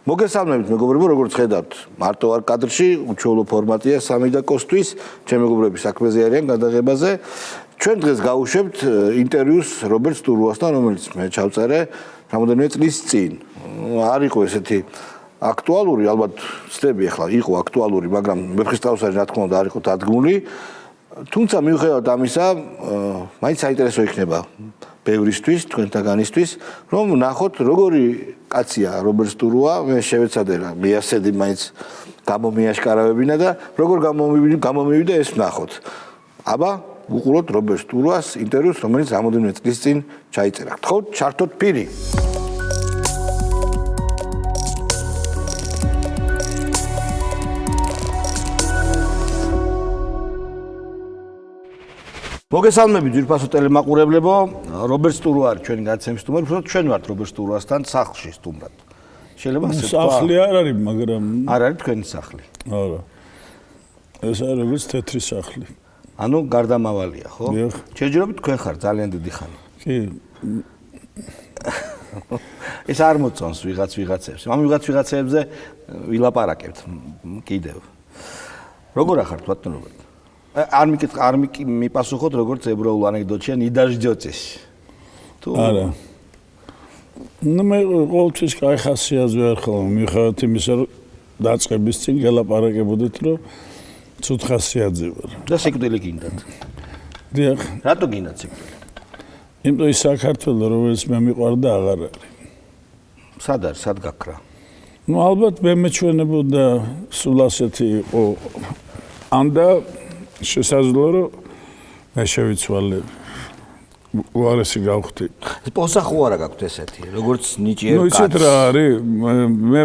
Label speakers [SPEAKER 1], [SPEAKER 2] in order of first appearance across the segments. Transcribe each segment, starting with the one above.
[SPEAKER 1] მოგესალმებით მეგობრებო, როგორც ხედავთ, მარტო არ კადრში, უჩვეულო ფორმატია 3 და კოსთვის, ჩემი მეგობრები საქმეზე არიან გადაღებაზე. ჩვენ დღეს გავუშვებთ ინტერვიუს რობერტ სტურუასთან, რომელიც მე ჩავწერე რამოდენიმე წლის წინ. არ იყო ესეთი აქტუალური, ალბათ ვცდები ახლა იყო აქტუალური, მაგრამ ვეფხისტყაოსანი რა თქმა უნდა არ იყო დადგმული. თუმცა მიუხედავად ამისა, მაინც საინტერესო იქნება ბევრისთვის, თქვენთაგანისთვის, რომ ნახოთ როგორი კაცია რობერტ სტურუა, მე შევეცადე რა, მიასედი მაინც გამომიაშკარავებინა და როგორ გამომივიდა ეს ვნახოთ. აბა, ვუყუროთ რობერტ სტურუას ინტერვიუს, რომელიც რამოდენიმე წლის წინ ჩაიწერა. გთხოვთ, ჩართოთ პირი. მოგესალმებით ძვირფასო ტელემაყურებლებო, რობერტ სტურუა არის ჩვენი გადაცემის სტუმარი, უბრალოდ ჩვენ ვართ რობერტ სტურუასთან სახლში სტუმრად. შეიძლება ასე ვთქვა?
[SPEAKER 2] სახლი არ არის, მაგრამ
[SPEAKER 1] არ არის თქვენი სახლი.
[SPEAKER 2] არა. ეს არის როგორც თეთრი სახლი.
[SPEAKER 1] ანუ გარდამავალია, ხო?
[SPEAKER 2] დიახ.
[SPEAKER 1] შეჯერობით თქვენ ხარ ძალიან დიდი ხანი.
[SPEAKER 2] კი.
[SPEAKER 1] ეს არ მოწონს ვიღაცებს. ამ ვიღაცებზე ვილაპარაკებთ კიდევ. როგორ ახართ ბატონო რობერტ? არ მიპასუხოთ როგორც ებრაულ ანეკდოტია ნიდაჟძოწეს. თუ
[SPEAKER 2] არა. ნუ მე ყოველთვის კაი ხასიათზე ვარ ხოლმე, მიუხედავად იმისა, რომ დაწყების წინ გელაპარაკებოდით, რომ ცუდ ხასიათზე ვარ.
[SPEAKER 1] და სიკვდილი გინდათ.
[SPEAKER 2] დიახ.
[SPEAKER 1] რატო გინდათ სიკვდილი?
[SPEAKER 2] იმიტომ ის საქართველო, რომელიც მე მიყვარდა, აღარ არის.
[SPEAKER 1] სად არის, სად გაქრა?
[SPEAKER 2] ნუ ალბათ მე მეჩვენებოდა სულ ასეთი იყო. ანდა შესაძლოა რომ მე შევიცვალე უარესი გავხდი.
[SPEAKER 1] პოსახ უარა გაქვთ ესეთი, როგორც ნიჭიერ კაცს.
[SPEAKER 2] ნუ იცით რა არის, მე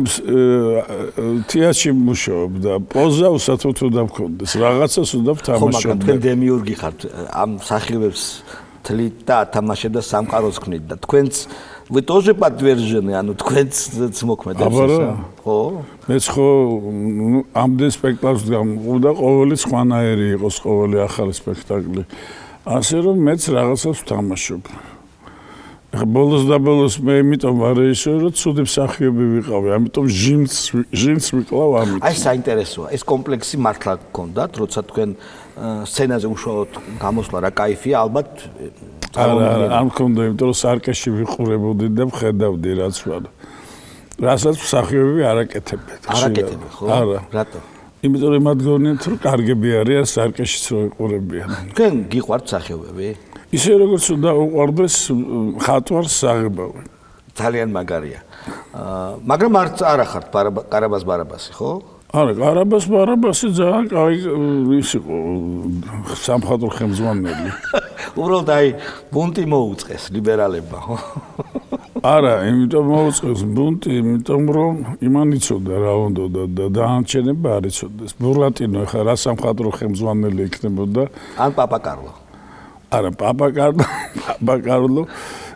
[SPEAKER 2] თეატრში მუშაობ და პოზა უსათოდ უნდა მქონდეს, რაღაცას უნდა ვთამაშობ.
[SPEAKER 1] ხო, მაგრამ თქვენ დემიურგი ხართ, ამ სახიობებს თლით და ათამაშებდა სამყაროს ქმნით და თქვენც вы тоже подтверждены, ანუ თქვენც მოქმედებს ესა. ხო?
[SPEAKER 2] მეც ხო ამდენ სპექტაკლს გამოვიდა, ყოველი სხვანაირი იყოს, ყოველი ახალი სპექტაკლი. ასე რომ მეც რაღაცას ვთამაშობ. ბოლოს და ბოლოს მე იმიტომ ვარ რეჟისორი, რომ ცუდი მსახიობი ვიყავი, ამიტომ ჟიმს ვიკლავ ამით.
[SPEAKER 1] აი საინტერესოა, ეს კომპლექსი მართლა გქონდათ, როცა თქვენ სცენაზე უშუალოდ გამოსვლა რა кайფია, ალბათ
[SPEAKER 2] არ მქონდა, იმიტომ რომ სარკეში ვიყურებოდი და ვხედავდი რაც ვარ. რასაც მსახიობები არ აკეთებენ.
[SPEAKER 1] ხო?
[SPEAKER 2] არა.
[SPEAKER 1] რატო?
[SPEAKER 2] იმიტომ რომ მათ გონიათ რომ კარგები არიან სარკეშიც რო იყურებიან.
[SPEAKER 1] თქვენ გიყვართ მსახიობები?
[SPEAKER 2] ისე როგორც უნდა უყვარდეს ხატვარს საღებავი.
[SPEAKER 1] ძალიან მაგარია. მაგრამ არა ხართ კარაბას ბარაბასი, ხო?
[SPEAKER 2] არა, კარაბას ბარაბასი ძალიან კაი ის იყო სამხატვრო ხელმძღვანელი.
[SPEAKER 1] უბრალოდ აი ბუნტი მოუწყეს ლიბერალებმა, ხო?
[SPEAKER 2] არა, იმიტომ მოუწყეს ბუნტი, იმიტომ რომ იმან იცოდა რა უნდა და დაანჩენება არ იცოდეს. ბურლატინო ხა რა სამხატვრო ხელმძღვანელი იქნებოდა?
[SPEAKER 1] ან პაპა კარლო.
[SPEAKER 2] არა, პაპა კარლო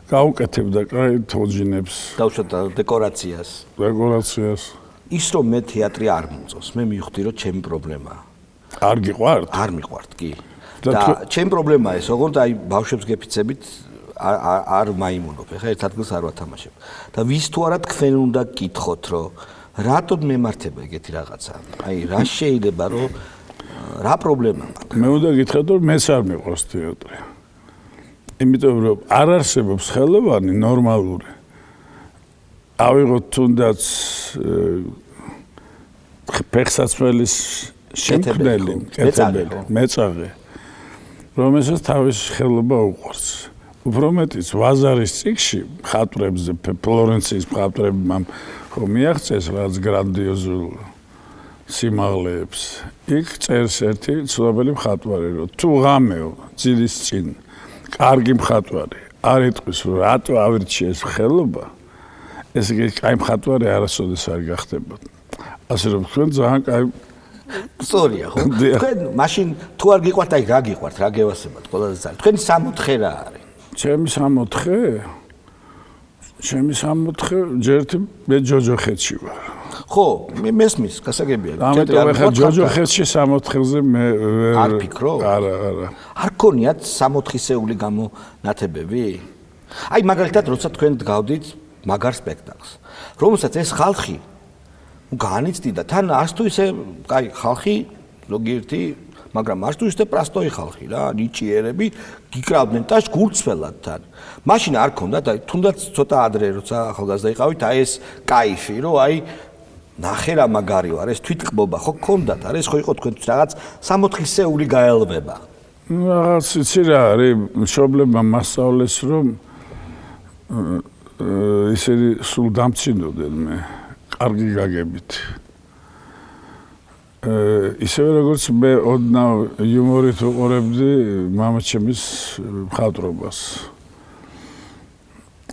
[SPEAKER 2] გაუკეთებდა კაი თოჯინებს.
[SPEAKER 1] დაუშვათ დეკორაციას. ის რომ მე თეატრი არ მომწონს, მე მივხვდი რომ ჩემი პრობლემაა.
[SPEAKER 2] არ გიყვართ?
[SPEAKER 1] არ მიყვართ, კი. და ჩემი პრობლემაა ეს, ოღონდ აი ბავშვებს გეფიცებით არ მაიმუნობ, ეხლა ერთ ადგილს არ ვათამაშებ. და ვის თუ არა თქვენ უნდა გკითხოთ, რომ რატომ მემართება ეგეთი რაღაცა? აი რა შეიძლება რომ რა პრობლემა მაქვს?
[SPEAKER 2] მე უნდა გითხრათ, რომ მეც არ მიყვარს თეატრი. იმიტომ რომ არ არსებობს ხელოვანი ნორმალური. ავიღოთ თუნდაც ფეხსაცმელის შემქმნელი, მეწაღე, რომელსაც თავის ხელობა უყვარს. უფრო მეტიც ვაზარის წიგნში მხატვრებზე, ფლორენციის მხატვრებმა მიაღწიეს რაც გრანდიოზულ სიმაღლეებს. იქ წერს ერთი ცნობილი მხატვარი, რომ თუ ღამეო ძილის წინ კარგი მხატვარი არ იტყვის, რომ რატო ავირჩიეს ხელობა, ეს იგი კაი მხატვარი არასოდეს არ გახდებოდა. ასე რომ თქვენ ძალიან კაი
[SPEAKER 1] სწორია, ხო? თქვენ მაშინ თუ არ გიყვართ, აი რა გიყვართ, რა გევასებათ ყველაზე ძალიან. თქვენი 64 რა არის?
[SPEAKER 2] ჩემი 64? ჩემი 64 ჯერთი მე ჯოჯოხეთში ვარ.
[SPEAKER 1] ხო, მესმის, გასაგებია.
[SPEAKER 2] ამიტომ ახლა ჯოჯოხეთში 64-ზე მე
[SPEAKER 1] არ ფიქრობ?
[SPEAKER 2] არა.
[SPEAKER 1] არ გქონიათ 64-ისეული გამონათებები? აი მაგალითად, როცა თქვენ დგავდით მაგარ სპექტაკლს, რომელსაც ეს ხალხი
[SPEAKER 3] განიცდიდა თან არც თუ ისე კაი ხალხი ზოგიერთი მაგრამ არც თუ ისე პრასტოი ხალხი რა ნიჭიერები გიკრავდნენ ტაშ გულწრფელად თან მაშინ არ ქონდა და თუნდაც ცოტა ადრე როცა ახალგაზრდა იყავით აი ეს кайფი რომ აი ნახე რა მაგარი ვარ ეს თვითყბობა ხო გქონდათ არა ეს ხო იყო თქვენთვის რაღაც 60-სეული გაელვება
[SPEAKER 2] რაღაც იცი რა არის მშობლებმა მასწავლეს რომ ისინი სულ დამცინოდნენ მე კარგი გაგებით ისევე როგორც მე ოდნავ იუმორით უყურებდი მამაჩემის მხატვრობას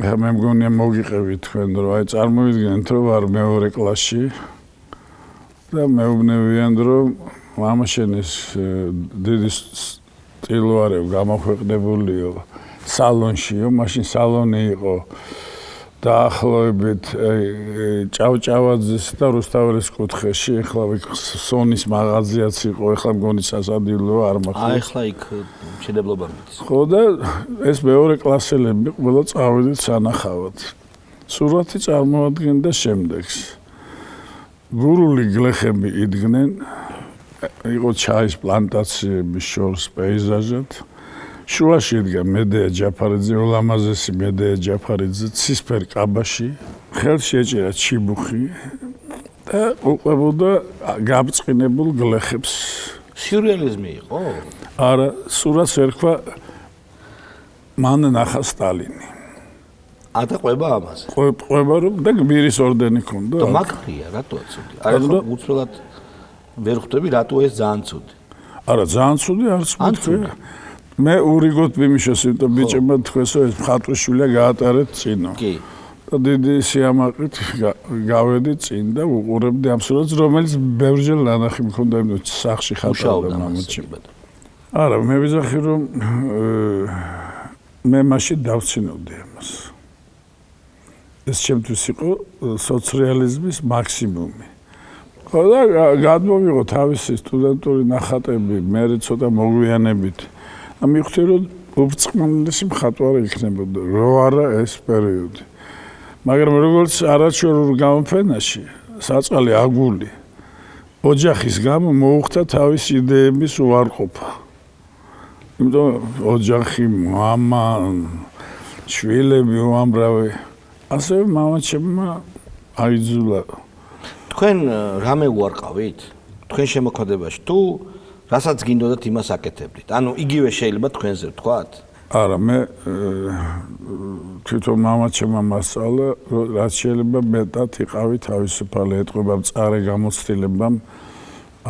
[SPEAKER 2] მე მგონია მოგიყევით თქვენ რომ აი წარმოვიდგენთ რომ ვარ მეორე კლასში და მეუბნებიან რომ მამაშენის დიდი სტილვარე გამოქვეყნებულიო სალონშიო მაშინ სალონი იყო დაახლოებით ჭავჭავაძის და რუსთაველის კუთხეში ახლა სონის მაღაზიაც იყო ახლა მგონი სასადილო არ მახსოვს
[SPEAKER 3] აი ახლა იქ მშენებლობა მიდის
[SPEAKER 2] ხო და ეს მეორე კლასელები ყველა წავედით სანახავად სურათი წარმოადგენდა შემდეგს გურული გლეხები იდგნენ იყო ჩაის პლანტაციების შორს პეიზაჟად შუაში იდგა მედეა ჯაფარიძე, ულამაზესი მედეა ჯაფარიძე, ცისფერ კაბაში, ხელში ეჭირა ჩიბუხი და უყვებოდა გაბწყინებულ გლეხებს.
[SPEAKER 3] სიურრეალიზმი იყო?
[SPEAKER 2] არა, სურათს ერქვა მან ნახა სტალინი.
[SPEAKER 3] ატაყვება ამაზე.
[SPEAKER 2] ყვება რომ და გმირის ორდენი ჰქონდა.
[SPEAKER 3] და მაგრია, რატო აცოდი? არა ხო უცვლად ვერ ხვდები რატო ეს ძალიან ცუდი.
[SPEAKER 2] არა, ძალიან ცუდი არც მეთქვა. მე ურიგოთ მიმიშოს იმიტომ ბიჭებმა თქვენს რომ ეს მხატვრიშვილია გაატარეთ წინო.
[SPEAKER 3] კი.
[SPEAKER 2] და დიდი სიამაყით გავედი წინ და უყურებდი ამ სურათს რომელიც ბევრჯერ ნანახი მქონდა იმ სახში ხატავდა მამაჩემ. არა, მე ვიზახი რომ მე მაშინ დავცინოვდი ამას. ეს ჩემთვის იყო სოციალიზმის მაქსიმუმი. ხო და გადმოვიღო თავისი სტუდენტური ნახატები, მე ცოტა მოგვიანებით. მივხვდი რომ უბრწყინვალესი მხატვარი იქნებოდა, რო არა ეს პერიოდი. მაგრამ როგორც არაჩვეულ გამოფენაში, საწყალი აგული ოჯახის გამო მოუხდა თავის იდეების უარყოფა. იმიტომ ოჯახი, მამა, შვილები უამრავი ასევე მამაჩემმა აიძულა.
[SPEAKER 3] თქვენ რამე უარყავით? თქვენ შემოქმედებაში თუ რასაც გინდოდათ იმას აკეთებდით? ანუ იგივე შეიძლება თქვენზე ვთქვათ?
[SPEAKER 2] არა, მე თვითონ მამაჩემმა მასწავლა, რაც შეიძლება მეტად იყავი თავისუფალი, ეტყვება მწარე გამოცდილებამ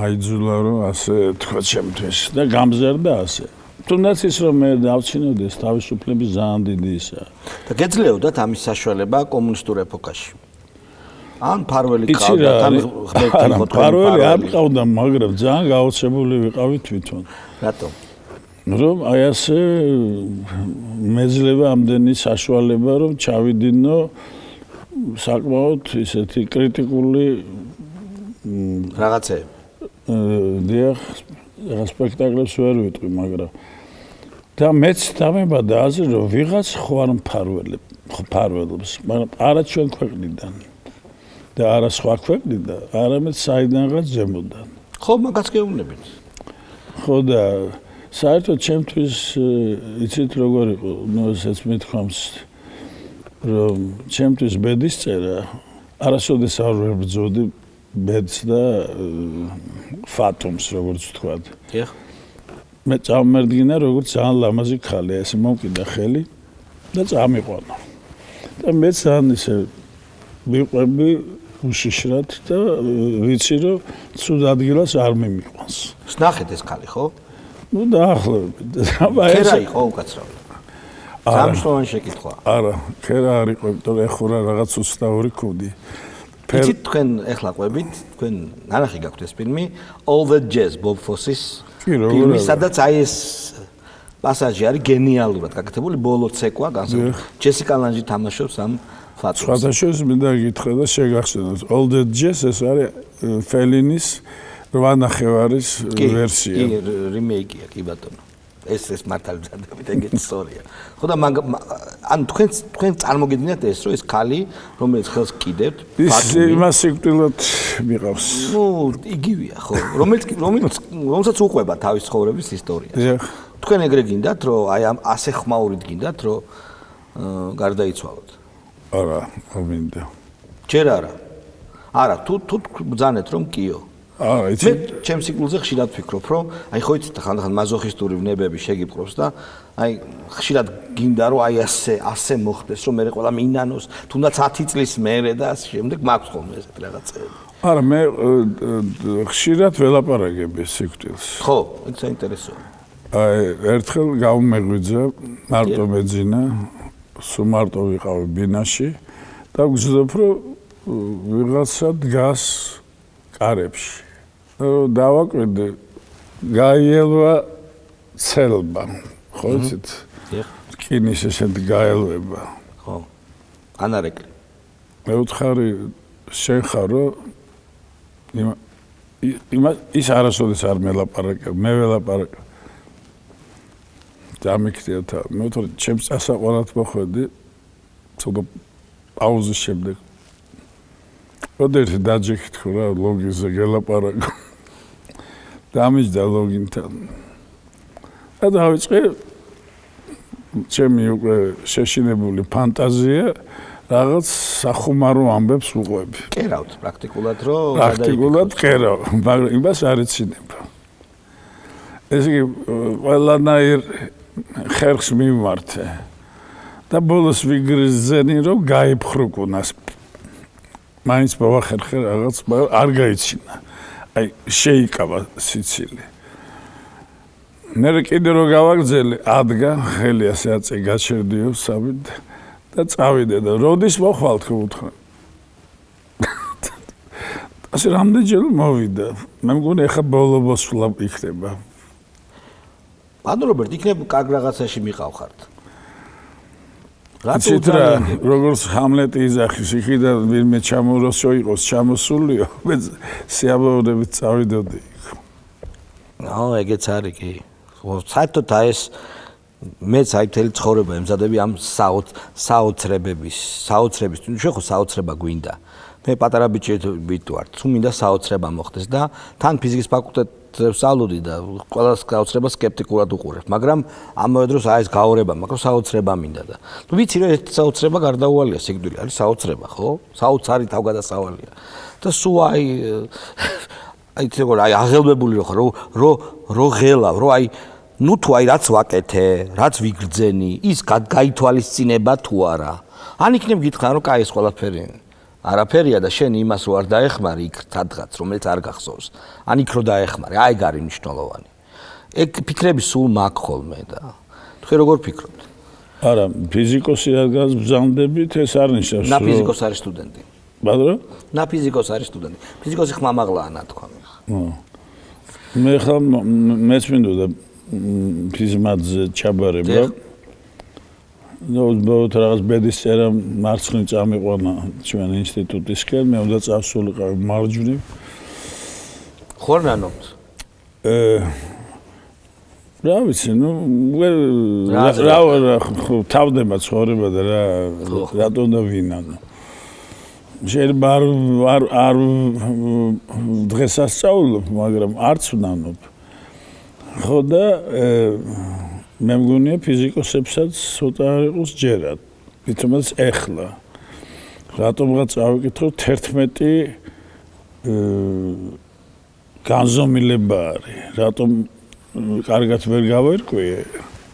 [SPEAKER 2] აიძულა რომ ასე თქვა ჩემთვის და გამზარდა ასე. თუნდაც ის რომ მე დავცინოდი ეს თავისუფლების ძალიან დიდი ისაა.
[SPEAKER 3] და გეძლეოდათ ამის საშუალება კომუნისტურ ეპოქაში? ან ფარველი ყავდა, თან ხმეთი იყო თქვენ
[SPEAKER 2] ფარველი არ ყავდა, მაგრამ ძალიან გაოცებული ვიყავი თვითონ.
[SPEAKER 3] რატო?
[SPEAKER 2] რომ აი ასე მეძლევა ამდენი საშუალება რომ ჩავიდინო საკმაოდ ისეთი კრიტიკული
[SPEAKER 3] რაღაცეები.
[SPEAKER 2] დიახ, სპექტაკლებს ვერ ვიტყვი, მაგრამ და მეც დამებადა აზრი რომ ვიღაც ხო არ მფარველობს, მაგრამ არა ჩვენ ქვეყნიდან და არა სხვა ქვეყნიდან, არამედ საიდანღაც ზემოდან.
[SPEAKER 3] ხო, მაგას გეუბნებით.
[SPEAKER 2] ხო და საერთოდ ჩემთვის იცით როგორ იყო, ნუ ესეც მithქვამს რომ ჩემთვის ბედისწერა არასოდეს არ ვებრძოდი ბედს და ფატუმს როგორც ვთქვათ.
[SPEAKER 3] დიახ.
[SPEAKER 2] მე წამომერდგინა როგორც ძალიან ლამაზი ქალი, ესე მომკიდა ხელი და წამიყვანა. და მე ძალიან ისე ვიყვები უშიშრად და ვიცი რომ ცუდ ადგილას არ მიმიყვანს.
[SPEAKER 3] ნახეთ ეს ქალი, ხო?
[SPEAKER 2] ნუ დაახლოებით.
[SPEAKER 3] ქერა იყო უკაცრავად. სამშოვანი შეკითხვა.
[SPEAKER 2] არა, ქერა არ იყო, იმიტომ რომ ეხურა რაღაც უცნაური კუდი.
[SPEAKER 3] იცით თქვენ ეხლა ყვებით, თქვენ ნანახი გაქვთ ეს ფილმი All That Jazz Bob Fosse-ის ფილმი, სადაც აი ეს პასაჟი არის გენიალურად გაკეთებული, ბოლო ცეკვა განსაკუთრებით. ჯესიკა ლანჟი თამაშობს ამ ფატოს.
[SPEAKER 2] სხვათა შორის მინდა გითხრა და შეგახსენოთ, All That Jazz ეს არის ფელინის 8 ნახევარის ვერსია.
[SPEAKER 3] კი, რიმეიკია, კი ბატონო. ეს მართალი მზადებით ეგეთი სწორია. ხო და ანუ თქვენ წარმოგიდგენთ ეს რომ ეს ქალი რომელიც ხელს კიდევთ
[SPEAKER 2] ის იმას სიკვდილად მიყავს.
[SPEAKER 3] ნუ იგივეა ხო რომელსაც უყვება თავის ცხოვრების ისტორია. თქვენ ეგრე გინდათ რომ აი ამ ასე ხმაურით გინდათ რომ გარდაიცვალოთ?
[SPEAKER 2] არა, მინდა.
[SPEAKER 3] ჯერ არა თუ ბრძანეთ რომ კიო.
[SPEAKER 2] არა, იცი.
[SPEAKER 3] მე ჩემს სიკვდილზე ხშირად ვფიქრობ, რომ აი ხო იცით ხანდახან მაზოხისტური ვნებები შეგიპყრობს და აი ხშირად გინდა რომ აი ასე მოხდეს, რომ მე ყველა მინანოს, თუნდაც 10 წლის მერე და ასე შემდეგ მაქვს ხოლმე ესეთ რაღაცები.
[SPEAKER 2] არა, მე ხშირად ველაპარაკები სიკვდილს.
[SPEAKER 3] ხო, ეს საინტერესოა.
[SPEAKER 2] აი ერთხელ გავმეღვიძა, მარტო მეძინა, სულ მარტო ვიყავი ბინაში და ვგრძნობ რომ ვიღაცა დგას კარებში. დავაკვირდი გაიელვა ცელბა, ხო იცით? რკინის ესეთი გაელვება.
[SPEAKER 3] ხო. ანარეკლი.
[SPEAKER 2] მე ვთხარი შენ ხარო ის არასოდეს არ მელაპარაკებ, მე ველაპარაკებ. დამიქრია და მე ვთქვი, ჩემს წასაყვანად მოხვედი, ცოტა პაუზის შემდეგ. როდესაც დაჯექით რა ლოგინზე გელაპარაკო. დამიჯდა ლოგინთან. და დავიწყე ჩემი უკვე შეშინებული ფანტაზია რაღაც სახუმარო ამბებს უყვები.
[SPEAKER 3] კერავთ პრაქტიკულად რომ
[SPEAKER 2] პრაქტიკულად კერავ, მაგრამ იმას არ ეცინება. ესე იგი ყველანაირ ხერხს მიმართე და ბოლოს ვიგრძენი რომ გაიფხრუკუნას. მაინც მოვახერხე რაღაც, მაგრამ არ გაიცინა. აი შეიკავა სიცილი. მე კიდე რო გავაგზელე, ადგა ხელი ასე აწე გაჩერდიო სამით და წავიდე და როდის მოხვალთ ხო უთხრა. ასე რამდენჯერ მოვიდა. მე მგონი ახლა ბოლოს იქნება.
[SPEAKER 3] ანუ რობერტ, იქნებ კარგ რაღაცაში მიყავხართ.
[SPEAKER 2] რატო როგორც ჰამლეტი იძახის იქიდან ვინმე ჩამოროსო იყოს ჩამოსულიო მე სიამოვნებით წავიდოდი იქ.
[SPEAKER 3] ეგეც არის კი. საერთოდ აი ეს მეც აი მთელი ცხოვრება ემზადები ამ საოცრების თუ შეხო საოცრება გვინდა. მე პატარა ბიჭი ვარ, თუ მინდა საოცრება მოხდეს და თან ფიზიკის ფაკულტეტს ვსწავლობდი და ყველა საოცრებას სკეპტიკურად უყურებ, მაგრამ ამავე დროს აი ეს გაორება, მაგრამ საოცრება მინდა და ნუ ვიცი რომ ეს საოცრება გარდაუვალია, სიკვდილი არის საოცრება, ხო? საოცარი თავგადასავალია. და სულ აი თქო აი აღელვებული რო ღელავ, რო აი ნუ თუ აი რაც ვაკეთე, რაც ვიგრძენი, ის გაითვალისწინება თუ არა. ან იქნებ გითხრან რომ კაი ეს ყველაფერი არაფერია და შენ იმას რო არ დაეხმარი იქ სადღაც რომელიც არ გახსოვს. ან იქ რო დაეხმარი, აი გარი მნიშვნელოვანი. ეგ ფიქრები სულ მაგ ხოლმე და თქვენ როგორ ფიქრობთ?
[SPEAKER 2] არა, ფიზიკოსი რადგან ბრძანდებით ეს არ ნიშნავს.
[SPEAKER 3] ნა ფიზიკოს არის სტუდენტი.
[SPEAKER 2] ბადრო?
[SPEAKER 3] ნა ფიზიკოს არის სტუდენტი. ფიზიკოსი ხმამაღლაა ნათქვამი.
[SPEAKER 2] მე ხა მეც მინდოდა ფიზმატზე ჩაბარება. ნუ რაღაც ბედის წერა მარცხნივ წამიყვანა ჩვენ ინსტიტუტისკენ, მე უნდა წავსულიყავი მარჯვნივ.
[SPEAKER 3] ხარ ნანობთ?
[SPEAKER 2] რა ვიცი, ნუ რა თავდება ცხოვრება და რატო უნდა ვინანო. შეიძლება არ დღესასწაულობ, მაგრამ არც ვნანობ. ხო და მე მგონია ფიზიკოსებსაც ცოტა არ იყოს ჯერად. თუმცა ეხლა რატომღაც წავიკითხო 11 განზომილება არის. რატომ კარგად ვერ გავერკვე,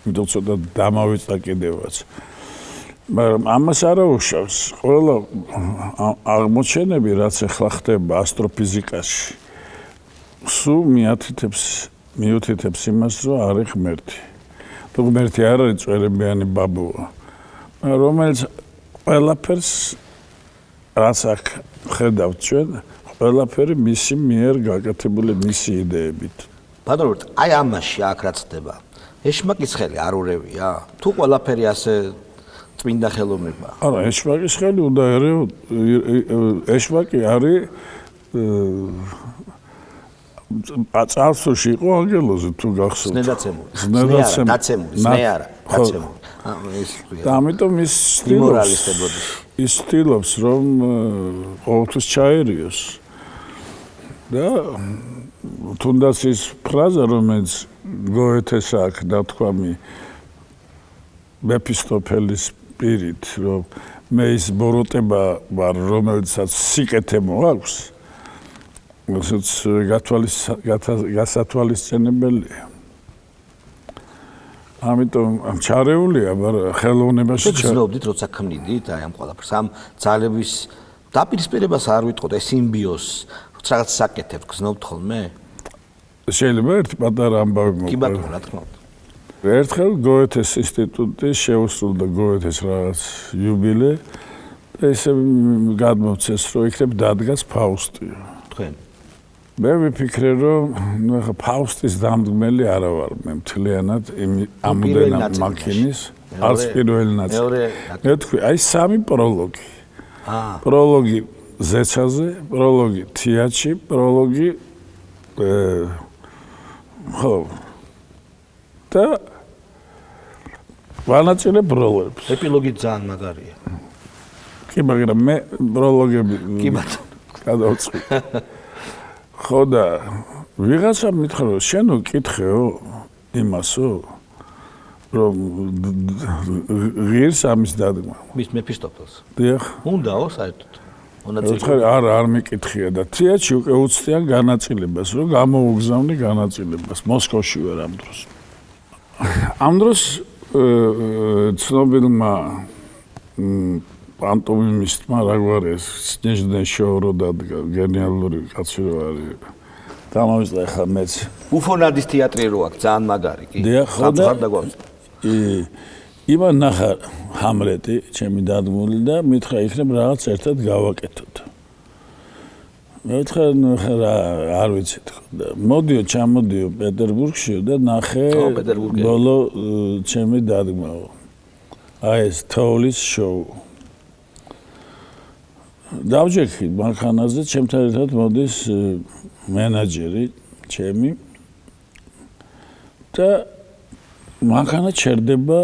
[SPEAKER 2] იმიტომ ცოტა დამავიწყდა კიდევაც. მაგრამ ამას არ აუშავს. ყველა აღმოჩენები, რაც ახლა ხდება ასტროფიზიკაში, სულ მიუთითებს იმას, რომ არის ღმერთი. თუ ღმერთი არ არის წვერებიანი ბაბუა, რომელიც ყველაფერს რაც აქ ხედავთ ჩვენ, ყველაფერი მისი მიერ გაკეთებული მისი იდეებით.
[SPEAKER 3] ბატონო, აი ამაში აქ რაც ხდება, ეშმაკის ხელი არ ურევია? თუ ყველაფერი ასე წმინდა ხელოვნებაა.
[SPEAKER 2] არა, ეშმაკის ხელი უნდა ერეო, ეშმაკი არის წარსულში იყო ანგელოზი თუ გახსოვთ.
[SPEAKER 3] ზნედაცემული.
[SPEAKER 2] დაცემული.
[SPEAKER 3] დაცემული. ეს
[SPEAKER 2] და ამიტომ ის ცდილობს რომ ყოველთვის ჩაერიოს. და თუნდაც ის ფრაზა რომელიც გოეთეს აქვს დათქვამი მეფისტოფელის პირით რომ მე ის ბოროტება ვარ რომელიცაც სიკეთე მოაქვს რასაც გასათვალისწინებელია ამიტომ ჩარეულია მაგრამ ხელოვნებაში
[SPEAKER 3] ჩაძნობდით როცა ქმნიდით აი ამ ყველაფერს ამ ძალების დაპირისპირებას არ ვიტყოდ ეს სიმბიოზს რაღაც საკეთებ გზნობთ ხოლმე
[SPEAKER 2] შეიძლება ერთი პატარა ამბავი მოგყვება
[SPEAKER 3] კი ბატონო რა თქმა უნდა
[SPEAKER 2] ერთხელ გოეთეს ინსტიტუტი შეუსრულდა გოეთეს რაღაც იუბილე და ესე გადმოცეს რომ იქნებ დადგას ფაუსტი.
[SPEAKER 3] თქვენ
[SPEAKER 2] მე ვიფიქრე რომ ნახა ფაუსტის დამდგმელი არა ვარ მე მთლიანად ამოდენა მაქინის არც პირველი ნაწილი. მე თქვი აი სამი პროლოგი. პროლოგი ზეცაზე, პროლოგი თეატრში, პროლოგი ხო და ვანაწილებ პროლოგებს.
[SPEAKER 3] ეპილოგი ძალიან მაგარია.
[SPEAKER 2] კი, მაგრამ მე პროლოგები
[SPEAKER 3] კი ბატონო.
[SPEAKER 2] გადავწყვი. ხო და ვიღაცა მითხრა რომ შენ უკითხეო იმასო რომ ღირს ამის დადგმა.
[SPEAKER 3] მის მეფისტოფელს.
[SPEAKER 2] დიახ.
[SPEAKER 3] უნდაო საერთოდ.
[SPEAKER 2] არ მიკითხია და თეატრში უკვე უცდიან განაწილებას რომ გამოუგზავნი განაწილებას მოსკოვში ვარ ამ დროს. ამ დროს ცნობილმა პანტომიმისტმა რაგვარეს სნეჟდენ შოურო დადგა გენიალური კაცი რო არის დამავიწყდა ხა მეც
[SPEAKER 3] უფონადის თეატრი რო აქვს ძალიან მაგარი კი
[SPEAKER 2] იმან ნახა ჰამლეტი ჩემი დადგმული და მითხრა იქნებ რაღაც ერთად გავაკეთოთ მე ვთქვა რა არ ვიცი თქო და მოდიო ჩამოდიო პეტერბურგში და ნახე ბოლო ჩემი დადგმაო აი ეს თოვლის შოუ დავჯექი მანქანაზე ჩემთან ერთად მოდის მენეჯერი ჩემი და მანქანა ჩერდება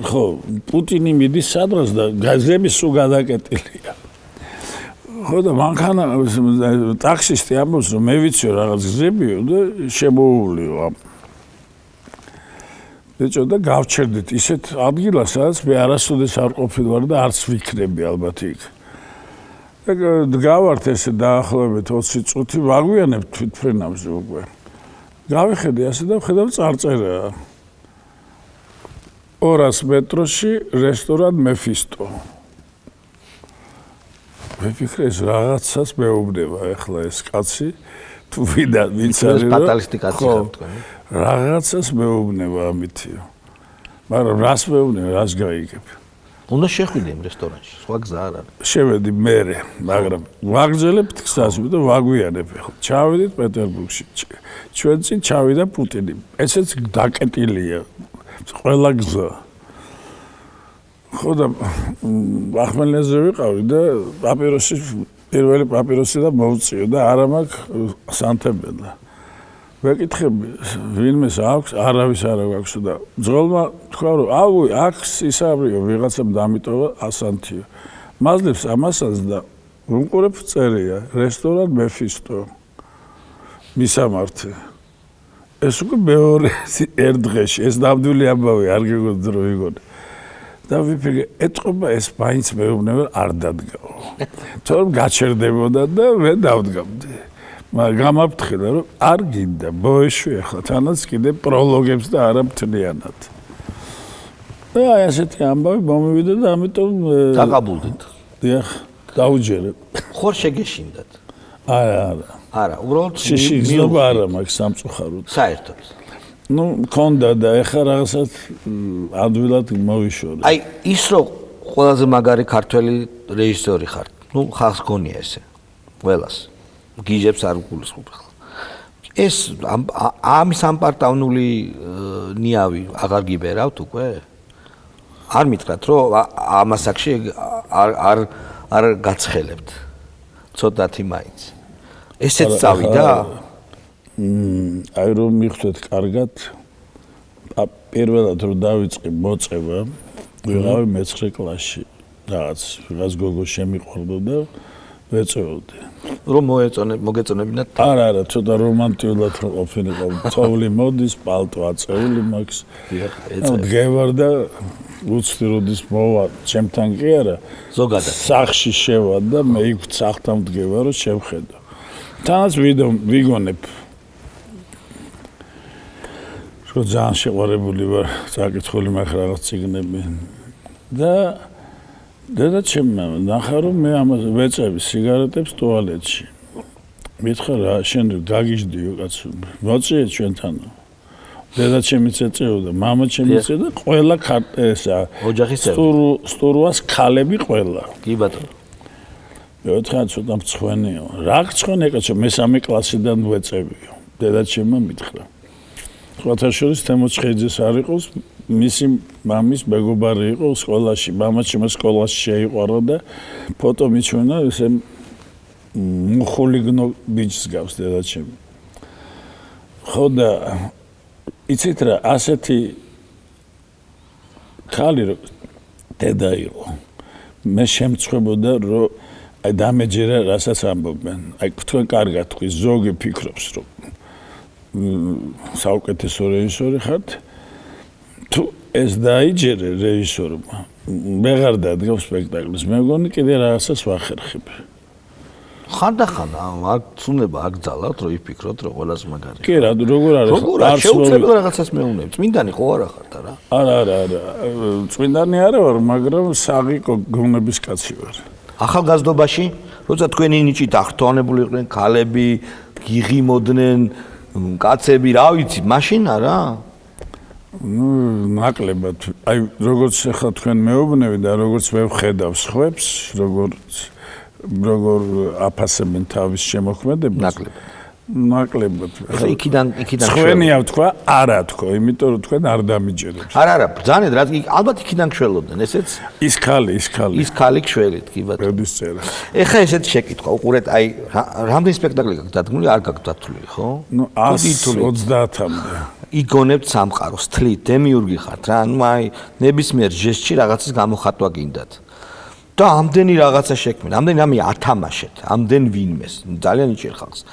[SPEAKER 2] ხო პუტინი მიდის სადღაც და გაზები სულ გადაკეტილია ხო და მანქანა ტაქსისტი ამბობს რომ მე ვიციო რაღაც გზებიო და შემოუვლიო ამ ბიჭო და გავჩერდით ისეთ ადგილას სადაც მე არასოდეს არ ყოფილვარ და არც ვიქნები ალბათ იქ და გავართ ესე დაახლოებით 20 წუთი ვაგვიანებ თვითფრენავს უკვე გავიხედე ასე და ვხედავ წარწერაა 200 მეტროში რესტორან მეფისტო. ვიფიქრე ეს რაღაცას მეუბნება ახლა ეს კაცი თუ ვინც არის
[SPEAKER 3] პატალისტი კაცი ხარ თქვენ.
[SPEAKER 2] რაღაცას მეუბნება ამითიო. მაგრამ რას მეუბნება, რას გაიგებ?
[SPEAKER 3] უნდა შეხვიდე იმ რესტორანში, სხვა გზა არ არის.
[SPEAKER 2] შევედი მერე, მაგრამ ვაგრძელებთ გზას, იმიტომ ვაგვიანებ ახლა. ჩავედით პეტერბურგში. ჩვენ წინ ჩავიდა პუტინი. ესეც დაკეტილია. ყველა გზა. ხო და ახმელნეზე ვიყავი და პაპიროსი პირველი პაპიროსი და მოვწიო და არა მაქვს სანთებელა. ვეკითხები ვინმეს აქვს, არავის არ აქვს და ძღოლმა თქვა რომ აუი აქვს ისაბრიო ვიღაცამ დამიტოვა ასანთიო. მაძლევს ამასაც და ვუყურებ წერია რესტორან მეფისტო. მისამართი. ეს უკვე მეორე ერთ დღეში ეს ნამდვილი ამბავი არ გეგონდა რომ ვიგონე და ვიფიქრე ეთყობა ეს მაინც მეუბნება არ დადგაო თორემ გაჩერდებოდა და მე დავდგამდი მაგრამ გამაფრთხილა რომ არ გინდა ბოეში ახლა თანაც კიდე პროლოგებს და არა მთლიანად და აი ასეთი ამბავი მომივიდა და ამიტომ
[SPEAKER 3] დაგაბულდით
[SPEAKER 2] დიახ დაუჯერე
[SPEAKER 3] ხარ შეგეშინდათ არა, უბრალოდ
[SPEAKER 2] შიშიგზნობა არა მაქვს სამწუხაროდ.
[SPEAKER 3] საერთოდ.
[SPEAKER 2] ნუ მქონდა და ეხლა რაღაცად ადვილად მოვიშორე.
[SPEAKER 3] აი ის რომ ყველაზე მაგარი ქართველი რეჟისორი ხარ. ნუ ხალხს გონია ესე. ყველას. გიჟებს არ გულისხმობ ახლა. ეს ამის ამპარტავნული ნიავი აღარ გიბერავთ უკვე? არ მითხრათ რომ ამასაკში არ გაცხელებთ. ცოტათი მაინც. ესეც წავიდა?
[SPEAKER 2] აი რომ მიხდეთ კარგად პირველად რომ დავიწყე მოწევა ვიღავი მე-9 კლასში რაღაც გოგო შემიყვარდა და ვეწეოდი
[SPEAKER 3] რომ მოგეწონებინათ
[SPEAKER 2] არა ცოტა რომანტიულად რომ ყოფილიყო თოვლი მოდის პალტო აწეული მაქვს დგევარ და უცდი როდის მოვა ჩემთან კი არა
[SPEAKER 3] ზოგადად
[SPEAKER 2] სახში შევა და მე იქ სახთან დგევარ რომ შევხედო თანაც ვიგონებ რომ ძალიან შეყვარებული ვარ საკითხული მაქვს რაღაც ციგნები და დედაჩემმა ნახა რომ მე ამას ვეწევი სიგარეტებს ტუალეტში მითხრა რა შენ გაგიჟდიო კაცო მოწიე ჩვენთანო დედაჩემიც ეწეოდა მამაჩემიც და ყველა ესა
[SPEAKER 3] ოჯახის
[SPEAKER 2] სტურუას ქალები ყველა
[SPEAKER 3] კი ბატონო
[SPEAKER 2] მე ვთქვა ცოტა მწვენეო რა გწვენე კაცო მე-3 კლასიდან ვეწევიო დედაჩემმა მითხრა სხვათა შორის თემოჩხეიძეს არ იყოს მისი მამის მეგობარი იყო სკოლაში მამაჩემ სკოლაში შეიყვარა და ფოტო მიჩვენა ესე მუხულიგნო ბიჭს გავს დედაჩემი ხო და იცით რა ასეთი ქალი რო დედა იყო მე შემწხვებოდა რომ აი დამეჯერა რასაც ამბობენ აი თქვენ კარგად თქვი ზოგი ფიქრობს რომ საუკეთესო რეჟისორი ხართ თუ ეს დაიჯერე რეჟისორმა მეღარ დადგავ სპექტაკლის მე მგონი კიდე რაღაცას ვახერხებ
[SPEAKER 3] ხანდახან აქ ცუნება აკძალავთ რომ იფიქროთ რომ ყველას მაგარი
[SPEAKER 2] კი რა როგორ არის
[SPEAKER 3] არ შეუძლებელი რაღაცას მეუნებ წმინდანი ხო არა ხართ არა
[SPEAKER 2] არა წმინდანი არა ვარ მაგრამ საღი გონების კაცი ვარ
[SPEAKER 3] ახალგაზრდობაში როცა თქვენი ნიჭით აღთვალებული იყვნენ ქალები გიღიმოდნენ კაცები რა ვიცი მაშინ არა
[SPEAKER 2] ნუ ნაკლებად აი როგორც ახლა თქვენ მეუბნები და როგორც მე ვხედავ სხვებს როგორ აფასებენ თავის შემოქმედებას ნაკლებად
[SPEAKER 3] ახლა იქიდან
[SPEAKER 2] თქვენია თქვა არა თქო იმიტომ რომ თქვენ არ დამიჯერებთ
[SPEAKER 3] არა ბრძანეთ რა ალბათ იქიდან გშველოდნენ ესეც
[SPEAKER 2] ის ქალი
[SPEAKER 3] გშველით კი ბატონო
[SPEAKER 2] როდის წერა
[SPEAKER 3] ეხა ესეთი შეკითხვა უყურეთ აი რამდენი სპექტაკლი გაქვთ დადგმული არ გაქვთ დათვლილი ხო
[SPEAKER 2] ნუ 130-მდე
[SPEAKER 3] იგონებთ სამყაროს თლით დემიურგი ხართ რა ნუ აი ნებისმიერ ჟესტში რაღაცის გამოხატვა გინდათ და ამდენი რაღაცა შექმნით ამდენი ამი ათამაშეთ ამდენ ვინმეს ძალიან იჭერ ხალხს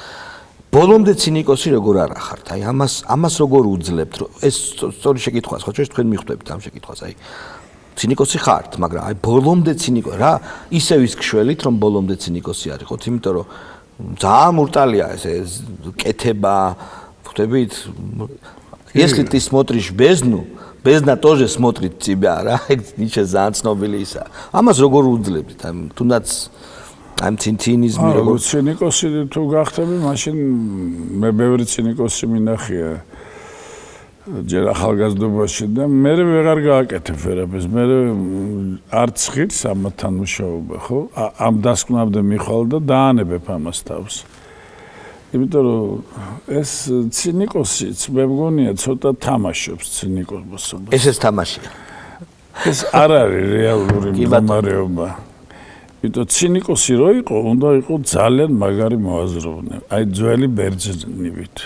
[SPEAKER 3] ბოლომდე ცინიკოსი როგორ არა ხართ აი ამას როგორ უძლებთ რომ ეს სწორი შეკითხვაა ხო თქვენ მიხვდებით ამ შეკითხვას აი ცინიკოსი ხართ მაგრამ აი ბოლომდე ცინიკო რა ისევ ის გშველით რომ ბოლომდე ცინიკოსი არისო იმიტომ რომ ძალიან მურტალია ეს კეთება ხვდებით если ты смотришь бездну бездна тоже смотрит тебя რა ნიჩე ძალიან ცნობილი ისა ამას როგორ უძლებთ აი თუნდაც ამ ცინცინიზმი
[SPEAKER 2] როგორ ცინიკოსი თუ გახდები მაშინ მე ბევრი ცინიკოსი მინახია ჯერ ახალგაზრდობაში და მე ვეღარ გააკეთებ ვერაფერს მე არც ხირს ამათთან მუშაობა ხო ამ დასკვნამდე მიხვალ და დაანებებ ამას თავს იმიტომ რომ ეს ცინიკოსიც მე მგონია ცოტა თამაშობს ცინიკოსობა
[SPEAKER 3] ესეც თამაშია
[SPEAKER 2] ეს არ არის რეალური მდგომარეობა იმიტომ ცინიკოსი რო იყო უნდა იყო ძალიან მაგარი მოაზროვნე აი ძველი ბერძნივით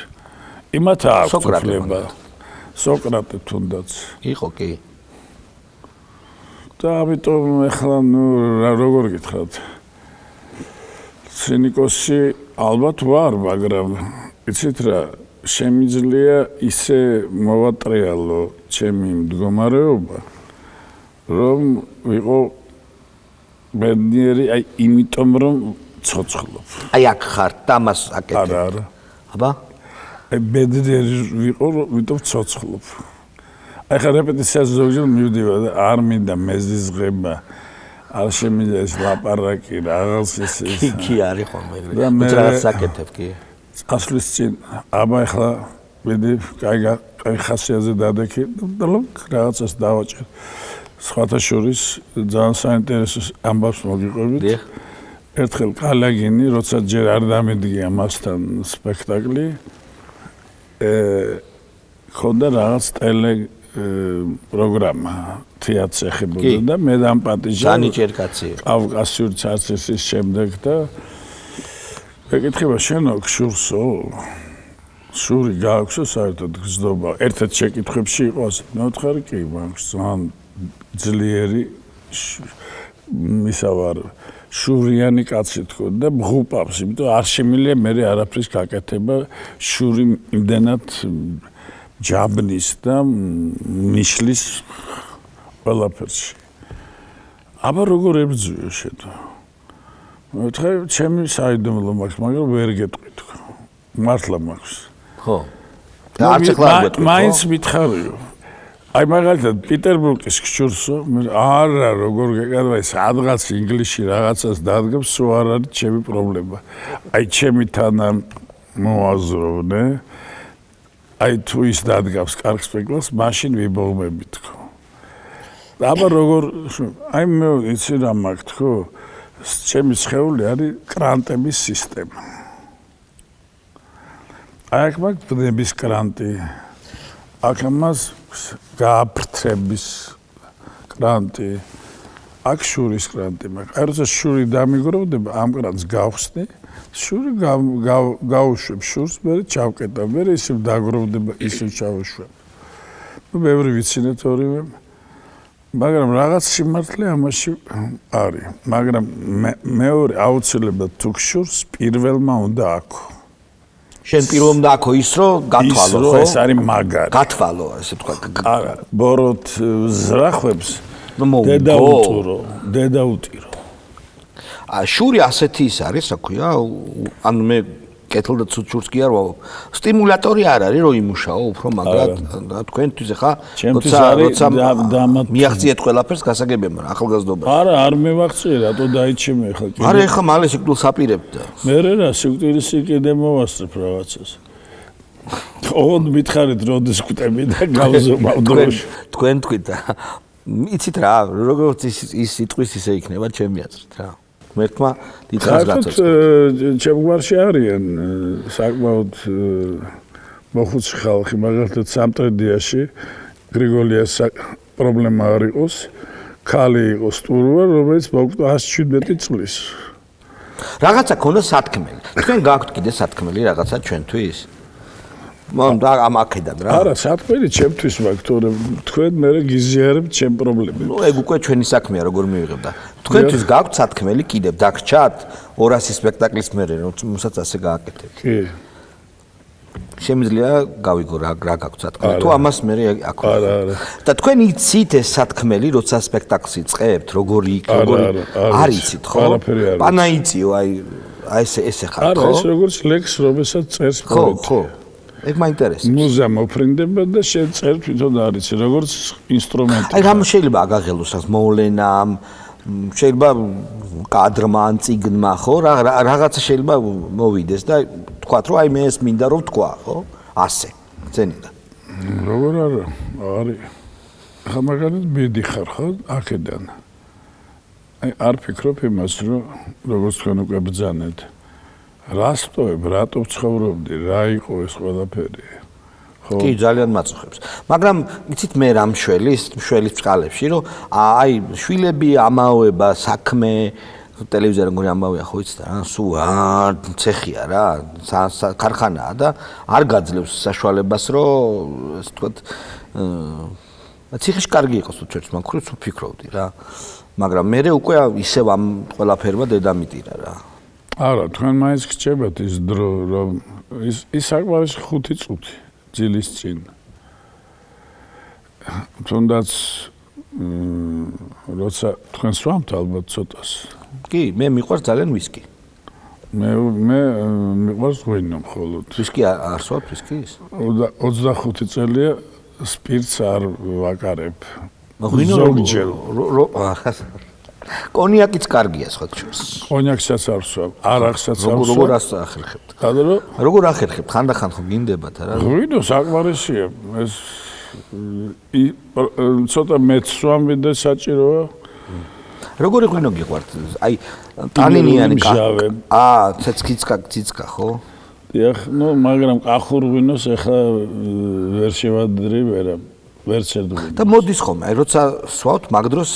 [SPEAKER 2] იმათ აქვს უფლება სოკრატე თუნდაც
[SPEAKER 3] იყო კი
[SPEAKER 2] და ამიტომ ახლა ნუ როგორ გითხრათ ცინიკოსი ალბათ ვარ მაგრამ იცით რა შემიძლია ისე მოვატრიალო ჩემი მდგომარეობა რომ ვიყო ბედნიერი აი იმიტომ რომ ცოცხლობ
[SPEAKER 3] აი აქ ხართ და მას აკეთებ
[SPEAKER 2] არა
[SPEAKER 3] აბა
[SPEAKER 2] აი ბედნიერი ვიყო რომ იმიტომ ცოცხლობ აი ხა რეპეტიციაზე ზოგჯერ მივდივარ და არ მინდა მეზიზღება არ შემიძლია ეს ლაპარაკი რაღაც ეს
[SPEAKER 3] კი არის ხოლმე რაღაც აკეთებ კი
[SPEAKER 2] წასვლის წინ აბა ახლა ვიდი კაი ხასიათზე დადექი და რაღაცას დავაჭერ სხვათა შორის ძალიან საინტერესო ამბავს მოგიყვებით. ერთხელ კალაგინი, როცა ჯერ არ დამედგია მასთან სპექტაკლი, ხონდა რაღაც ტელე პროგრამა თეატრს ეხებოდა და მე დამპატიჟა.
[SPEAKER 3] ძალიან კაცი.
[SPEAKER 2] კავკასიური ცარცესის შემდეგ და ეკითხება შენო ქშურსო შური გააქვსო საერთოდ გზდობა. ერთ-ერთ შეკითხვებში იყო ასე. მეოთხარი კი მაქვს ძალიან ძლიერი ისა ვარ შურიანი კაცი თქო და მღუპავს, იმიტომ არ შემიძლია მე არაფრის გაკეთება შური იმდენად ჯაბნის და მიშლის ყველაფერში. აბა როგორ ებრძვიო შედო? მოთხე ჩემი საიდუმლო მაქვს, მაგრამ ვერ გეტყვი თქო. მართლა მაქვს.
[SPEAKER 3] ხო. და არც ახლა არ გეტყვი.
[SPEAKER 2] მაინც მითხარიო. აი მაგალითად პიტერბურგის ქშურსო, არა როგორ გეკადა ეს რაღაც ინგლისში რაღაცას დადგებს, სულ არ არის ჩემი პრობლემა. აი ჩემი თანა მოაზროვნე. აი თუ ის დადგავს კარგ სპექტაკლს, მაშინ ვიბოღმები თქო. აბა როგორ აი მე იცი რა მაქვს თქო, ჩემი სხეული არის კრანტების სისტემა. აი აქ მაქვს ბნების კრანტი. აქ ამას გააფრთრების კრანტი. აქ შურის კრანტი მაქვს. აი როცა შური დამიგროვდება, ამ კრანტს გავხსნი, შური გაუშვებ შურს, მე ჩავკეტა, მე ისევ დაგროვდება, ისევ ჩავუშვებ. ნუ ბევრი ვიცინეთ ორივე. მაგრამ რაღაც სიმართლე ამაში არის. მაგრამ მეორე აუცილებლად თუ შურს პირველმა უნდა აქო.
[SPEAKER 3] შენ პირველ უნდა აქო ის რომ გათვალო ხო?
[SPEAKER 2] ეს არის მაგარი.
[SPEAKER 3] გათვალო, ესე თქვა.
[SPEAKER 2] არა, ბოროტ ზრახვებს დედა უტირო.
[SPEAKER 3] შური ასეთი ის არის, რა ქვია, ანუ მე კეთილ და ცუდ შურს კი არ ვაო. სტიმულატორი არ არის, რომ იმუშაო უფრო მაგრად, თქვენთვის ხა, როცა მიაღწიეთ ყველაფერს გასაგებია, მაგრამ ახალგაზრდობა.
[SPEAKER 2] არა, არ მევახციე, რატო დაიჩემე ხა კიდე.
[SPEAKER 3] არა, ეხა მალე სიკვდილს აპირებდა.
[SPEAKER 2] მე რა სიკვდილის კიდე მოვასწრებ რაღაცას. ოღონდ მითხარით როდის გვტები და გავზომავ დროში.
[SPEAKER 3] თქვენ თქვით, იცით რა, როგორც ის სიტყვის ისე იქნება ჩემი აზრით რა. მერტმა დიდხანს გაწევს.
[SPEAKER 2] ჩემგვარში არიან საკმაოდ მოხუცი ხალხი, მაგალითად სამტრედიაში გრიგოლიას პრობლემა არ იყოს, ქალი იყოს სტურვა, რომელიც მოკვდა 117 წლის.
[SPEAKER 3] რაღაცა ქონდა სათქმელი. თქვენ გაქვთ კიდე სათქმელი რაღაცა ჩვენთვის? ამ აქედან რა.
[SPEAKER 2] არა, სათქმელი ჩემთვის მაქვს, თორემ თქვენ მე გიზიარებთ ჩემ პრობლემებს.
[SPEAKER 3] ნუ ეგ უკვე ჩვენი საქმეა, როგორ მივიღებდა. თქვენთვის გაქვთ სათქმელი კიდევ დაგრჩათ 200 სპექტაკლის მერე, რომელსაც ასე გააკეთებთ.
[SPEAKER 2] კი.
[SPEAKER 3] შემიძლია გავიგო რა გაქვთ სათქმელი. თუ ამას მე აქ.
[SPEAKER 2] არა, არა.
[SPEAKER 3] და თქვენ იცით ეს სათქმელი, როცა სპექტაკლს იწყებთ, როგორი იქ, როგორი არ იცით, ხო?
[SPEAKER 2] არაფერი არ.
[SPEAKER 3] პანა იწიო, აი ესე ხარ, ხო?
[SPEAKER 2] არა, ეს როგორც ლექს, რომელსაც წერს
[SPEAKER 3] პოეტი. ხო. ეგ მაინტერესებს.
[SPEAKER 2] მუზა მოფრინდება და შენ წერ თვითონ არის, როგორც ინსტრუმენტი.
[SPEAKER 3] აი რამ შეიძლება აგაღელოს რას მოვლენამ, შეიძლება კადრმა ან წიგნმა, ხო? რაღაცა შეიძლება მოვიდეს და თქვათ რომ აი მე ეს მინდა რომ თქვა, ხო? ასე. ძენილა.
[SPEAKER 2] როგორ არა? არის. ხა მაგალითად მიდიხარ, ხო? აქედან. აი არ ფიქრობ იმას, რომ როგორც თქვენ უკვე ბრძანეთ. რას ტოვებ, რატო ცხოვრობდი, რა იყო ეს ყველაფერი? ხო?
[SPEAKER 3] კი, ძალიან მაწუხებს. მაგრამ იცით მე რა მშველის წყალებში, რომ აი შვილები ამაოება, საქმე, ტელევიზია როგორი ამავეა, ხო იცით რა? სულ ცეხია რა, ქარხანაა და არ გაძლევს საშუალებას, რომ ასე ვთქვათ, ციხეში კარგი იყოს თუ ჩვენს მაგხრივ ვფიქრობდი რა. მაგრამ მე უკვე ისევ ამ ყველაფერმა დედამიტირა რა.
[SPEAKER 2] არა, თქვენ მაინც გრჩებათ ის დრო, რომ ის საკმარისი 5 წუთი ძილის წინ. თუნდაც როცა თქვენ სვამთ ალბათ ცოტას.
[SPEAKER 3] კი, მე მიყვარს ძალიან ვისკი.
[SPEAKER 2] მე მიყვარს ღვინო მხოლოდ.
[SPEAKER 3] ვისკი არ სვავთ ვისკის?
[SPEAKER 2] 25 წელია სპირტს არ ვაკარებ.
[SPEAKER 3] ღვინო
[SPEAKER 2] ზოგჯერ.
[SPEAKER 3] კონიაკიც კარგია სხვა შორის.
[SPEAKER 2] კონიაკსაც არ ვსვამ, არახსაც არ ვსვამ.
[SPEAKER 3] როგორ ახერხებთ? როგორ ახერხებთ? ხანდახან ხო გინდებათ რა?
[SPEAKER 2] ღვინო საკმარისია. ეს ცოტა მეც სვამი და საჭიროა.
[SPEAKER 3] როგორი ღვინო გიყვართ? აი ტანინიანი ციცკა ხო?
[SPEAKER 2] დიახ, ნუ მაგრამ კახურ ღვინოს ახლა ვერ შევადრი ვერ ცერდები.
[SPEAKER 3] და მოდის ხომ, აი როცა სვავთ მაგ დროს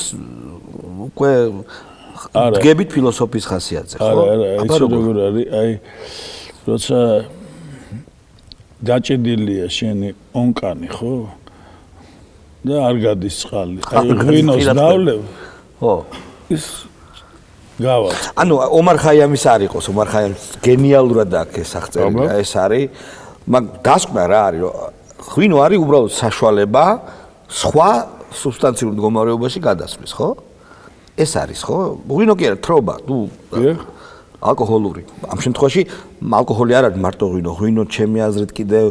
[SPEAKER 3] უკვე დგებით ფილოსოფიის ხასიათზე, ხო?
[SPEAKER 2] არა, იცი როგორ არის, აი როცა გაჭედილია შენი ონკანი, ხო? და არ გადის წყალი. აი ღვინოს დავლევ.
[SPEAKER 3] ხო.
[SPEAKER 2] ის გავა.
[SPEAKER 3] ანუ ომარ ხაიამის არ იყოს, ომარ ხაიამის გენიალურად აქვს ეს აღწერილი და ეს არის, მაგ დასკვნა რა არის, რომ ღვინო არის უბრალოდ საშუალება სხვა სუბსტანციურ მდგომარეობაში გადასვლის, ხო? ეს არის, ხო? ღვინო კი არა, თრობა, ალკოჰოლური. ამ შემთხვევაში ალკოჰოლი არ არის მარტო ღვინო, ღვინო ჩემი აზრით კიდევ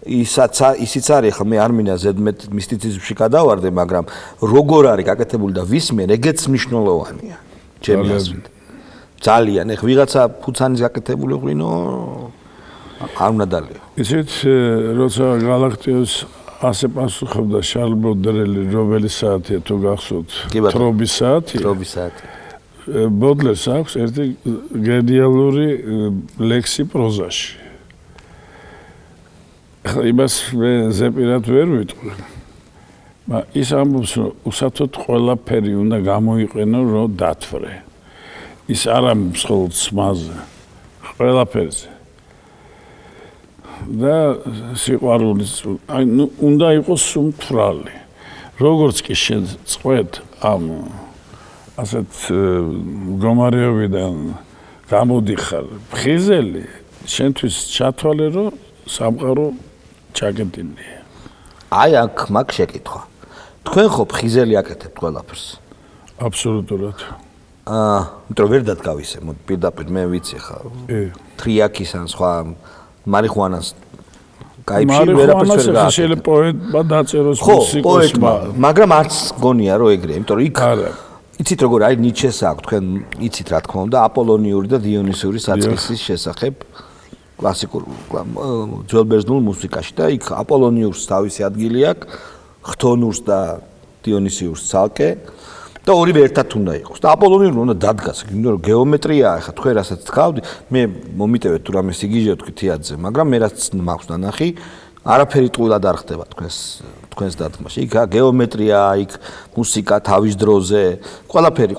[SPEAKER 3] ისიც არის, ხა მე არ მინდა ზედმეტ მისტიციზმში გადავარდე, მაგრამ როგორ არის გაკეთებული და ვის მიერ, ეგეც მნიშვნელოვანია. ჩემი აზრით. ძალიან, ეხ ვიღაცა ფუცანის გაკეთებული ღვინო არ უნდა დალიო.
[SPEAKER 2] ისეთ როცა გალაქტიოს ასე პასუხობდა შარლ ბოდრელი, რომელი საათია თუ გახსოვთ? თრობის საათი.
[SPEAKER 3] თრობის საათი.
[SPEAKER 2] ბოდლერს აქვს ერთი გენიალური ლექსი პროზაში. ახლა იმას მე ზეპირად ვერ ვიტყვი. მაგრამ ის ამბობს, რომ უსათოდ ყველაფერი უნდა გამოიყენო, რომ დათვრე. ის არ ამბობს მხოლოდ სმაზე, ყველაფერზე. და სიყვარულიც, აი ნუ უნდა იყოს სუმთვრალი. როგორც კი შეწყვეტ ამ ასეთ მდგომარეობიდან გამოდიხარ ფხიზელი, შენთვის ჩათვალე, რომ სამყარო ჩაკეტილია.
[SPEAKER 3] აი აქ მაგ შეკითხვა. თქვენ ხო ფხიზელი აკეთებთ ყველაფერს?
[SPEAKER 2] აბსოლუტურად.
[SPEAKER 3] იმიტომ ვერ დადგავისე, პირდაპირ მე ვიცი ხა. თრიაკის ან სხვა მარიხუანას გაიფში ვერაფერს ვერ გააკეთებ.
[SPEAKER 2] შეიძლება პოეტმა დაწეროს
[SPEAKER 3] მუსიკოსმა, მაგრამ არც გონია რომ ეგრე, იმიტომ რომ იქ იცით როგორ აი ნიჩეს აქვს, თქვენ იცით რა თქმა უნდა, აპოლონიური და დიონისიური საწყისის შესახებ კლასიკურ ძველბერძნულ მუსიკაში და იქ აპოლონიურს თავისი ადგილი აქვს, ხთონურს და დიონისიურს ცალკე და ორივე ერთად უნდა იყოს. და აპოლონიური უნდა დადგას, იმიტომ რომ გეომეტრიაა, ხა თქვენ რასაც თქვავდი, მე მომიტევეთ თუ რამე სიგიჟე თქითიაძე, მაგრამ მე რაც მაქვს ნანახი, არაფერი ტყუილად არ ხდება თქვენს დადგმაში. იქ გეომეტრია, იქ მუსიკა თავის დროზე,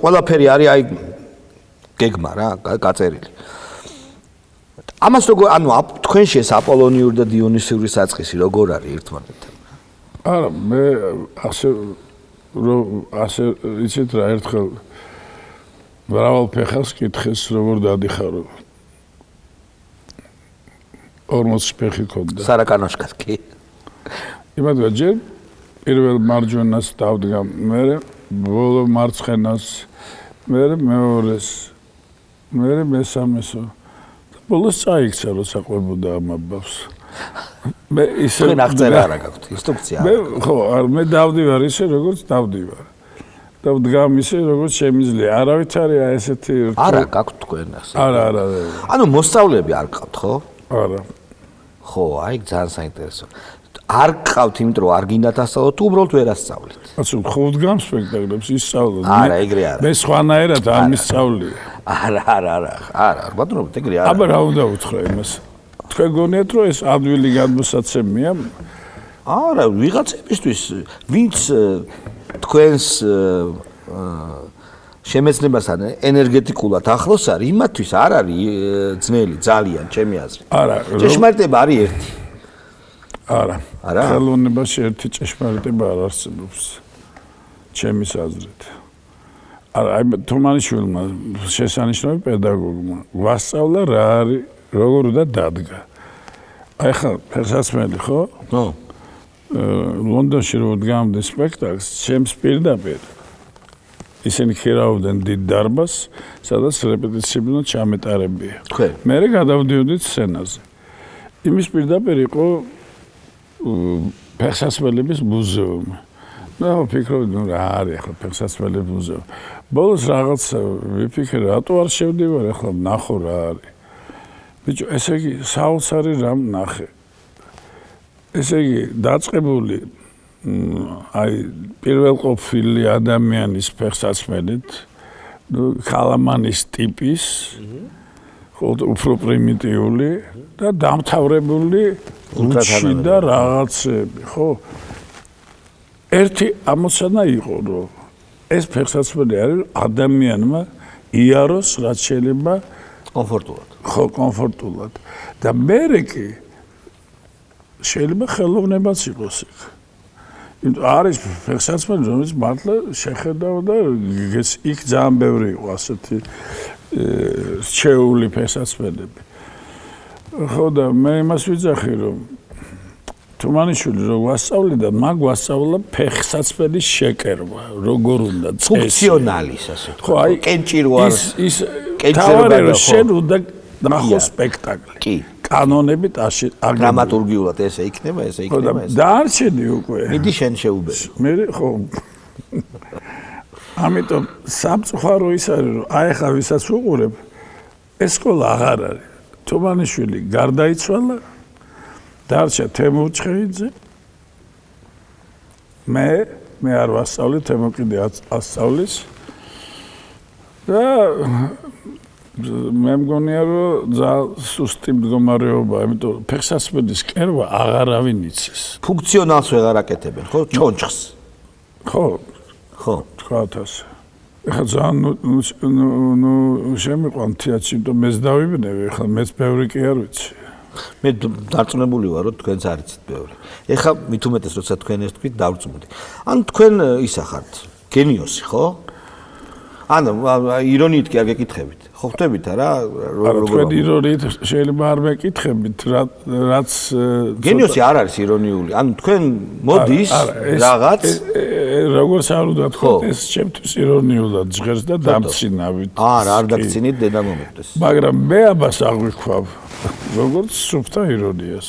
[SPEAKER 3] ყველაფერი არის აი გეგმა რა, გაწერილი. ამას როგორ ანუ თქვენში ეს აპოლონიური და დიონისიური საწყისი როგორ არის ერთმანეთთან?
[SPEAKER 2] არა, მე ასე იცით რა, ერთხელ მრავალ ფეხას კითხეს როგორ დადიხარო. 40 ფეხი ქონდა.
[SPEAKER 3] სარაკანოშკას კი.
[SPEAKER 2] იმათგან ჯერ პირველ მარჯვენას დავდგა, მერე ბოლო მარცხენას, მერე მეორეს, მერე მესამესო. ბოლოს წაიქცა, როცა ყვებოდა ამ აბავს. მე ისე
[SPEAKER 3] თქვენ აღწერა არა გაქვთ, ინსტრუქცია.
[SPEAKER 2] ხო, მე დავდივარ ისე, როგორც დავდივარ. და ვდგამ ისე, როგორც შემიძლია. არავითარი ესეთი
[SPEAKER 3] არა გაქვთ თქვენ ასე.
[SPEAKER 2] არა.
[SPEAKER 3] ანუ მოსწავლეები არ გყავთ, ხო?
[SPEAKER 2] არა.
[SPEAKER 3] ხო, აი ძალიან საინტერესო. არ გყავთ, იმიტომ რომ არ გინდათ ასწავლოთ, თუ უბრალოდ ვერ ასწავლეთ.
[SPEAKER 2] ასე ხო ვდგამ სპექტაკლებს ისწავლოთ.
[SPEAKER 3] არა, ეგრე არა.
[SPEAKER 2] მე სხვანაირად არ მისწავლია.
[SPEAKER 3] არა, ბატონო, ეგრე არა.
[SPEAKER 2] აბა რა უნდა უთხრა იმას? თქვენ გონიათ რომ ეს ადვილი გადმოსაცემია?
[SPEAKER 3] არა, ვიღაცებისთვის, ვინც თქვენს შემეცნებასთან ენერგეტიკულად ახლოს არის, იმათთვის არ არის ძნელი ძალიან, ჩემი აზრით.
[SPEAKER 2] არა.
[SPEAKER 3] ჭეშმარიტება არის ერთი.
[SPEAKER 2] არა.
[SPEAKER 3] არა?
[SPEAKER 2] ხელოვნებაში ერთი ჭეშმარიტება არ არსებობს. ჩემის აზრით. არა, აი თუმანიშვილმა შესანიშნავი პედაგოგმა გვასწავლა რა არის, როგორ უნდა დადგა. აი ხა ფეხსაცმელი ხო?
[SPEAKER 3] ნო.
[SPEAKER 2] ლონდონში რო დგამდი სპექტაკლს, ჩემს პირდაპირ ისინი ხირავდნენ დიდ დარბაზს, სადაც რეპეტიციები უნდა ჩამეტარებია.
[SPEAKER 3] თქვენ?
[SPEAKER 2] მე გადავდიოდით სცენაზე. იმის პირდაპირ იყო ფეხსაცმელების მუზეუმი. და ვფიქრობდი, ნუ რა არის ახლა ფეხსაცმელების მუზეუმი. ბოლოს რაღაც ვიფიქრე, რატო არ შევდივარ, ახლა ვნახო რა არის. ბიჭო, ესე იგი საოცარი რამ ნახე. ესე იგი დაწყებული აი პირველყოფილი ადამიანის ფეხსაცმელით, ნუ ქალამანის ტიპის, უფრო პრიმიტიული და დამთავრებული ლუჩი და რაღაცები, ხო? ერთი ამოცანა იყო, რომ ეს ფეხსაცმელი არის ადამიანმა იაროს, რაც შეიძლება
[SPEAKER 3] კომფორტულად.
[SPEAKER 2] ხო, კომფორტულად. და მერე კი შეიძლება ხელოვნებაც იყოს იქ. არის ფეხსაცმელი, რომელიც მართლა შეხედავდა იქ ძალიან ბევრი იყო ასეთი რჩეული ფეხსაცმელები. ხო და მე იმას ვიძახი, რომ თუმანიშვილი რო ვასწავლიდა, მაგ ვასწავლა ფეხსაცმელის შეკერვა, როგორ უნდა წესი.
[SPEAKER 3] ფუნქციონალის ასე
[SPEAKER 2] ხო,
[SPEAKER 3] თქვა.
[SPEAKER 2] აი
[SPEAKER 3] კენჭი რო არის.
[SPEAKER 2] ის
[SPEAKER 3] კენჭერობა
[SPEAKER 2] რო შენ უნდა ნახო სპექტაკლი.
[SPEAKER 3] კი.
[SPEAKER 2] კანონებით
[SPEAKER 3] დრამატურგიულად ესე იქნება, ესე იქნება ესე.
[SPEAKER 2] დაარჩენი უკვე.
[SPEAKER 3] მიდი შენ შეუბერი.
[SPEAKER 2] მე ხო. ამიტომ სამწუხარო ის არის, რომ აი ხა ვისაც უყურებ, ეს სკოლა აღარ არის. თუმანიშვილი გარდაიცვალა. დარჩა თემურ ჭხეიძე. მე არ ვასწავლე, თემო კიდე ასწავლის. და მე მგონია, რომ ძალიან სუსტი მდგომარეობა, იმიტომ ფეხსაცმელის კერვა აღარავინ იცის.
[SPEAKER 3] ფუნქციონალს ვეღარ აკეთებენ, ხო? ჩონჩხს.
[SPEAKER 2] ხო.
[SPEAKER 3] ხო.
[SPEAKER 2] თქვათ ასე. ეხლა ძალიან ნუ შემიყვან თეატრში, იმიტომ მეც დავიბნევი, ეხლა მეც ბევრი კი არ ვიცი.
[SPEAKER 3] მე დარწმუნებული ვარ, რომ თქვენც არ იცით ბევრი. ეხლა მით უმეტეს, როცა თქვენ ეს თქვით, დავწმუნდი. ან თქვენ ისა ხართ, გენიოსი, ხო? ანუ ირონიით კი არ გეკითხებით. ხო ხვდებით არა?
[SPEAKER 2] თქვენ ირონიით შეიძლება არ მეკითხებით, რაც
[SPEAKER 3] გენიოსი არ არის ირონიული. ანუ თქვენ მოდის რაღაც
[SPEAKER 2] როგორც არ უნდა თქვა, ეს ჩემთვის ირონიულად ჟღერს და დამცინავით.
[SPEAKER 3] არ დაგცინით დედა მომეწეს.
[SPEAKER 2] მაგრამ მე ამას აღვიქვავ, როგორც სუფთა ირონიას.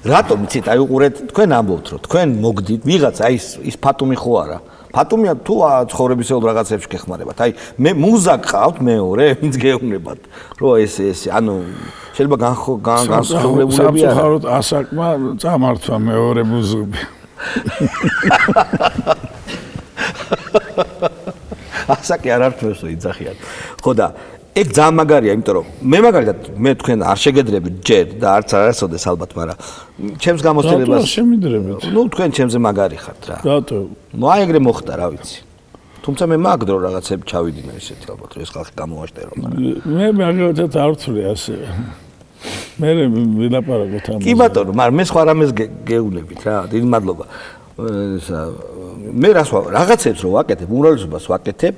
[SPEAKER 3] რატომ იცით, აი უყურეთ, თქვენ ამბობთ, რომ თქვენ მოგდით ვიღაცა ის ფატუმი ხო არა? ფატუმია თუ ცხოვრებისეულ რაღაცებში გეხმარებათ. აი მე მუზა გყავთ მეორე, ვინც გეუბნებათ, რომ ეს ანუ შეიძლება განსხვავებულები არა.
[SPEAKER 2] სამწუხაროდ ასაკმა წამართვა მეორე მუზები.
[SPEAKER 3] ასაკი არ ართმევსო იძახიან. ხო და ეგ ძალიან მაგარია, იმიტომ რომ მე მაგალითად მე თქვენ არ შეგედრებით ჯერ და არც არასოდეს ალბათ, მაგრამ ჩემს გამოცდილებას
[SPEAKER 2] შემიდრებით.
[SPEAKER 3] ნუ თქვენ ჩემზე მაგარი ხართ რა.
[SPEAKER 2] რატო?
[SPEAKER 3] ნუ აი ეგრე მოხდა რა ვიცი. თუმცა მე მაგდრო რაღაცები ჩავიდინე ისეთი ალბათ, რომ ეს ხალხი გამოვაშტერო, მაგრამ
[SPEAKER 2] მე მაგალითად არ ვთვლი ასე. მე ვილაპარაკოთ ამაზე.
[SPEAKER 3] კი ბატონო, მაგრამ მე სხვა რამეს გეუბნებით რა, დიდი მადლობა. მე რაღაცებს რო ვაკეთებ, უმრავლესობას ვაკეთებ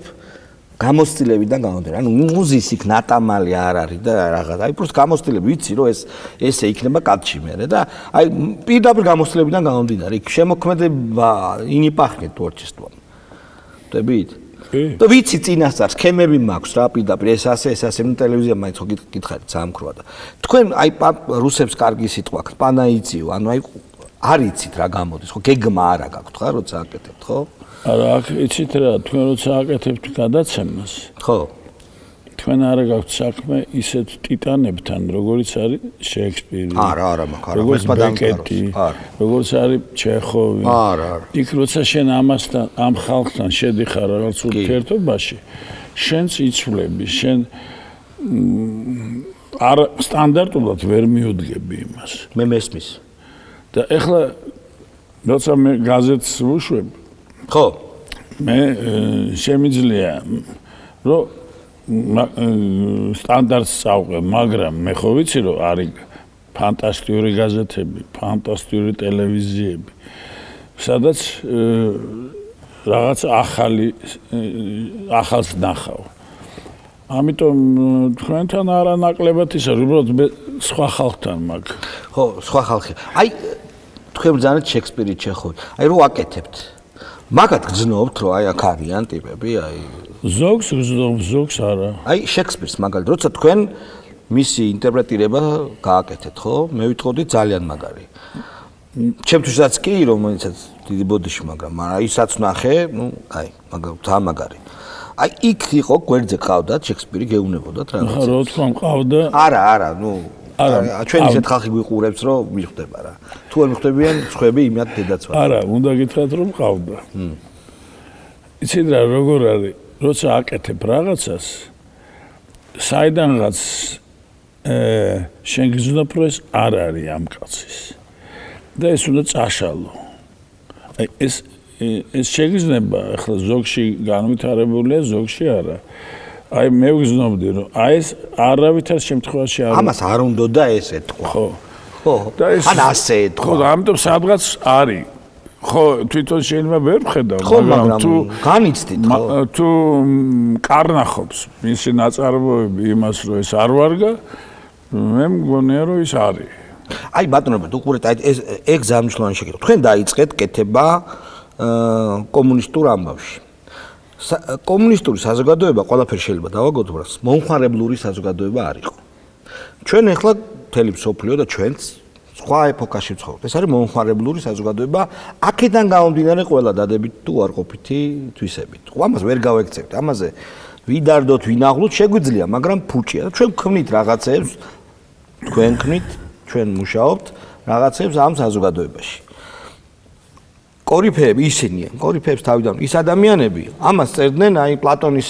[SPEAKER 3] გამოცდილებიდან გამომდინარე. ანუ მუზის იქ ნატამალი არ არის და რაღაც. აი პროს გამოცდილები ვიცი რომ ესე იქნება კადრში მერე და აი პირდაპირ გამოცდილებიდან გამომდინარე. იქ შემოქმედება ინიპახნით თორჩესტვა. ხვდებით? და ვიცი წინასწარ სქემები მაქვს რა პირდაპირ ეს ასე ნუ ტელევიზია მაინც ხო გითხარით საამქროა და თქვენ აი რუსებს კარგი სიტყვა აქვს პანაიციო ანუ აი არ იცით რა გამოდის ხო გეგმა არა გაქვთ ხო როცა აკეთებთ ხო
[SPEAKER 2] არა აქ იცით რა თქვენ როცა აკეთებთ გადაცემას
[SPEAKER 3] ხო
[SPEAKER 2] თქვენ არა გაქვთ საქმე ისეთ ტიტანებთან როგორიც არის შეექსპირი
[SPEAKER 3] არა მაგ
[SPEAKER 2] ბეკეტი როგორც არის ჩეხოვი
[SPEAKER 3] არა
[SPEAKER 2] იქ როცა შენ ამასთან ამ ხალხთან შედიხარ რაღაც ურთიერთობაში შენც იცვლები შენ არ სტანდარტულად ვერ მიუდგები იმას
[SPEAKER 3] მე მესმის
[SPEAKER 2] და ეხლა როცა მე გაზეთს ვუშვებ
[SPEAKER 3] ხო
[SPEAKER 2] მე შემიძლია რომ სტანდარტს წავყე, მაგრამ მე ხო ვიცი რომ არის ფანტასტიკური გაზეთები, ფანტასტიკური ტელევიზიები, სადაც რაღაც ახალს ნახავ. ამიტომ თქვენთან არანაკლებად ისა, უბრალოდ სხვა ხალხთან მაგ.
[SPEAKER 3] ხო, სხვა ხალხი. აი თქვენ ბრძანეთ შექსპირი ჩეხოვი. აი რო აკეთებთ. მაგათ გძნობთ რომ აი აქ არიან ტიპები, აი
[SPEAKER 2] ზოგს არა.
[SPEAKER 3] აი შექსპირს მაგალითად, როცა თქვენ მისი ინტერპრეტირება გააკეთეთ, ხო? მე ვიტყოდი ძალიან მაგარი. ჩემთვისაც კი, რომელიცაც დიდი ბოდიში, მაგრამ ისაც ნახე, ნუ აი, ძალიან მაგარი. აი იქ იყო გვერდზე ყავდათ შექსპირი გეუბნებოდათ რა.
[SPEAKER 2] ხო, რა თქმა ყავდა.
[SPEAKER 3] არა, ნუ არა, ჩვენ ისეთ ხალხი გვიყურებს, რომ მიხვდება რა. თუ არ მიხვდებიან, სხვები იმათ დედაც ვარ.
[SPEAKER 2] არა, უნდა გითხრათ რომ ყავდა. იცით რა, როგორ არის? როცა აკეთებ რაღაცას, საიდანღაც შენ გზნობ რომ ეს არ არის ამ კაცის. და ეს უნდა წაშალო. აი ეს შეგრძნება, ახლა ზოგში განვითარებულია, ზოგში არა. აი მე ვგზნობდი რომ აი ეს არავითარ შემთხვევაში არ
[SPEAKER 3] ამას არ უნდა და ესე თქვა.
[SPEAKER 2] ხო.
[SPEAKER 3] ხო. ან ასე
[SPEAKER 2] ხო, ამიტომ სადღაც არის. ხო, თვითონ შეიძლება ვერ ვხედავ,
[SPEAKER 3] მაგრამ თუ განიცდით, ხო.
[SPEAKER 2] თუ კარნახობს მისი ნაწარმოები იმას, რომ ეს არ ვარგა, მე მგონია, რომ ის არის.
[SPEAKER 3] აი ბატონებო, თუ ყურეთ, აი ეს ეგ ზამთროვანი შეკითხვა. თქვენ დაიწყეთ კეთება კომუნისტურ ამბავში. კომუნისტური საზოგადოება ყველაფერი შეიძლება დავაგოთ, რომ მომხმარებლური საზოგადოება არ იყო. ჩვენ ახლა მთელი მსოფლიო და ჩვენც სხვა ეპოქაში ვცხოვრობთ. ეს არის მომხმარებლური საზოგადოება, აქედან გამომდინარე ყველა დადებით თუ უარყოფითი თვისებით. ამას ვერ გავექცევთ, ამაზე ვიდარდოთ, ვინაღლოთ, შეგვიძლია, მაგრამ ფუჭია. ჩვენ ვქმნით რაღაცებს, თქვენ ვქმნით, ჩვენ მუშაობთ რაღაცებს ამ საზოგადოებაში. კორიფეები ისინია, კორიფეებს თავიდან ის ადამიანები, ამას წერდნენ აი პლატონის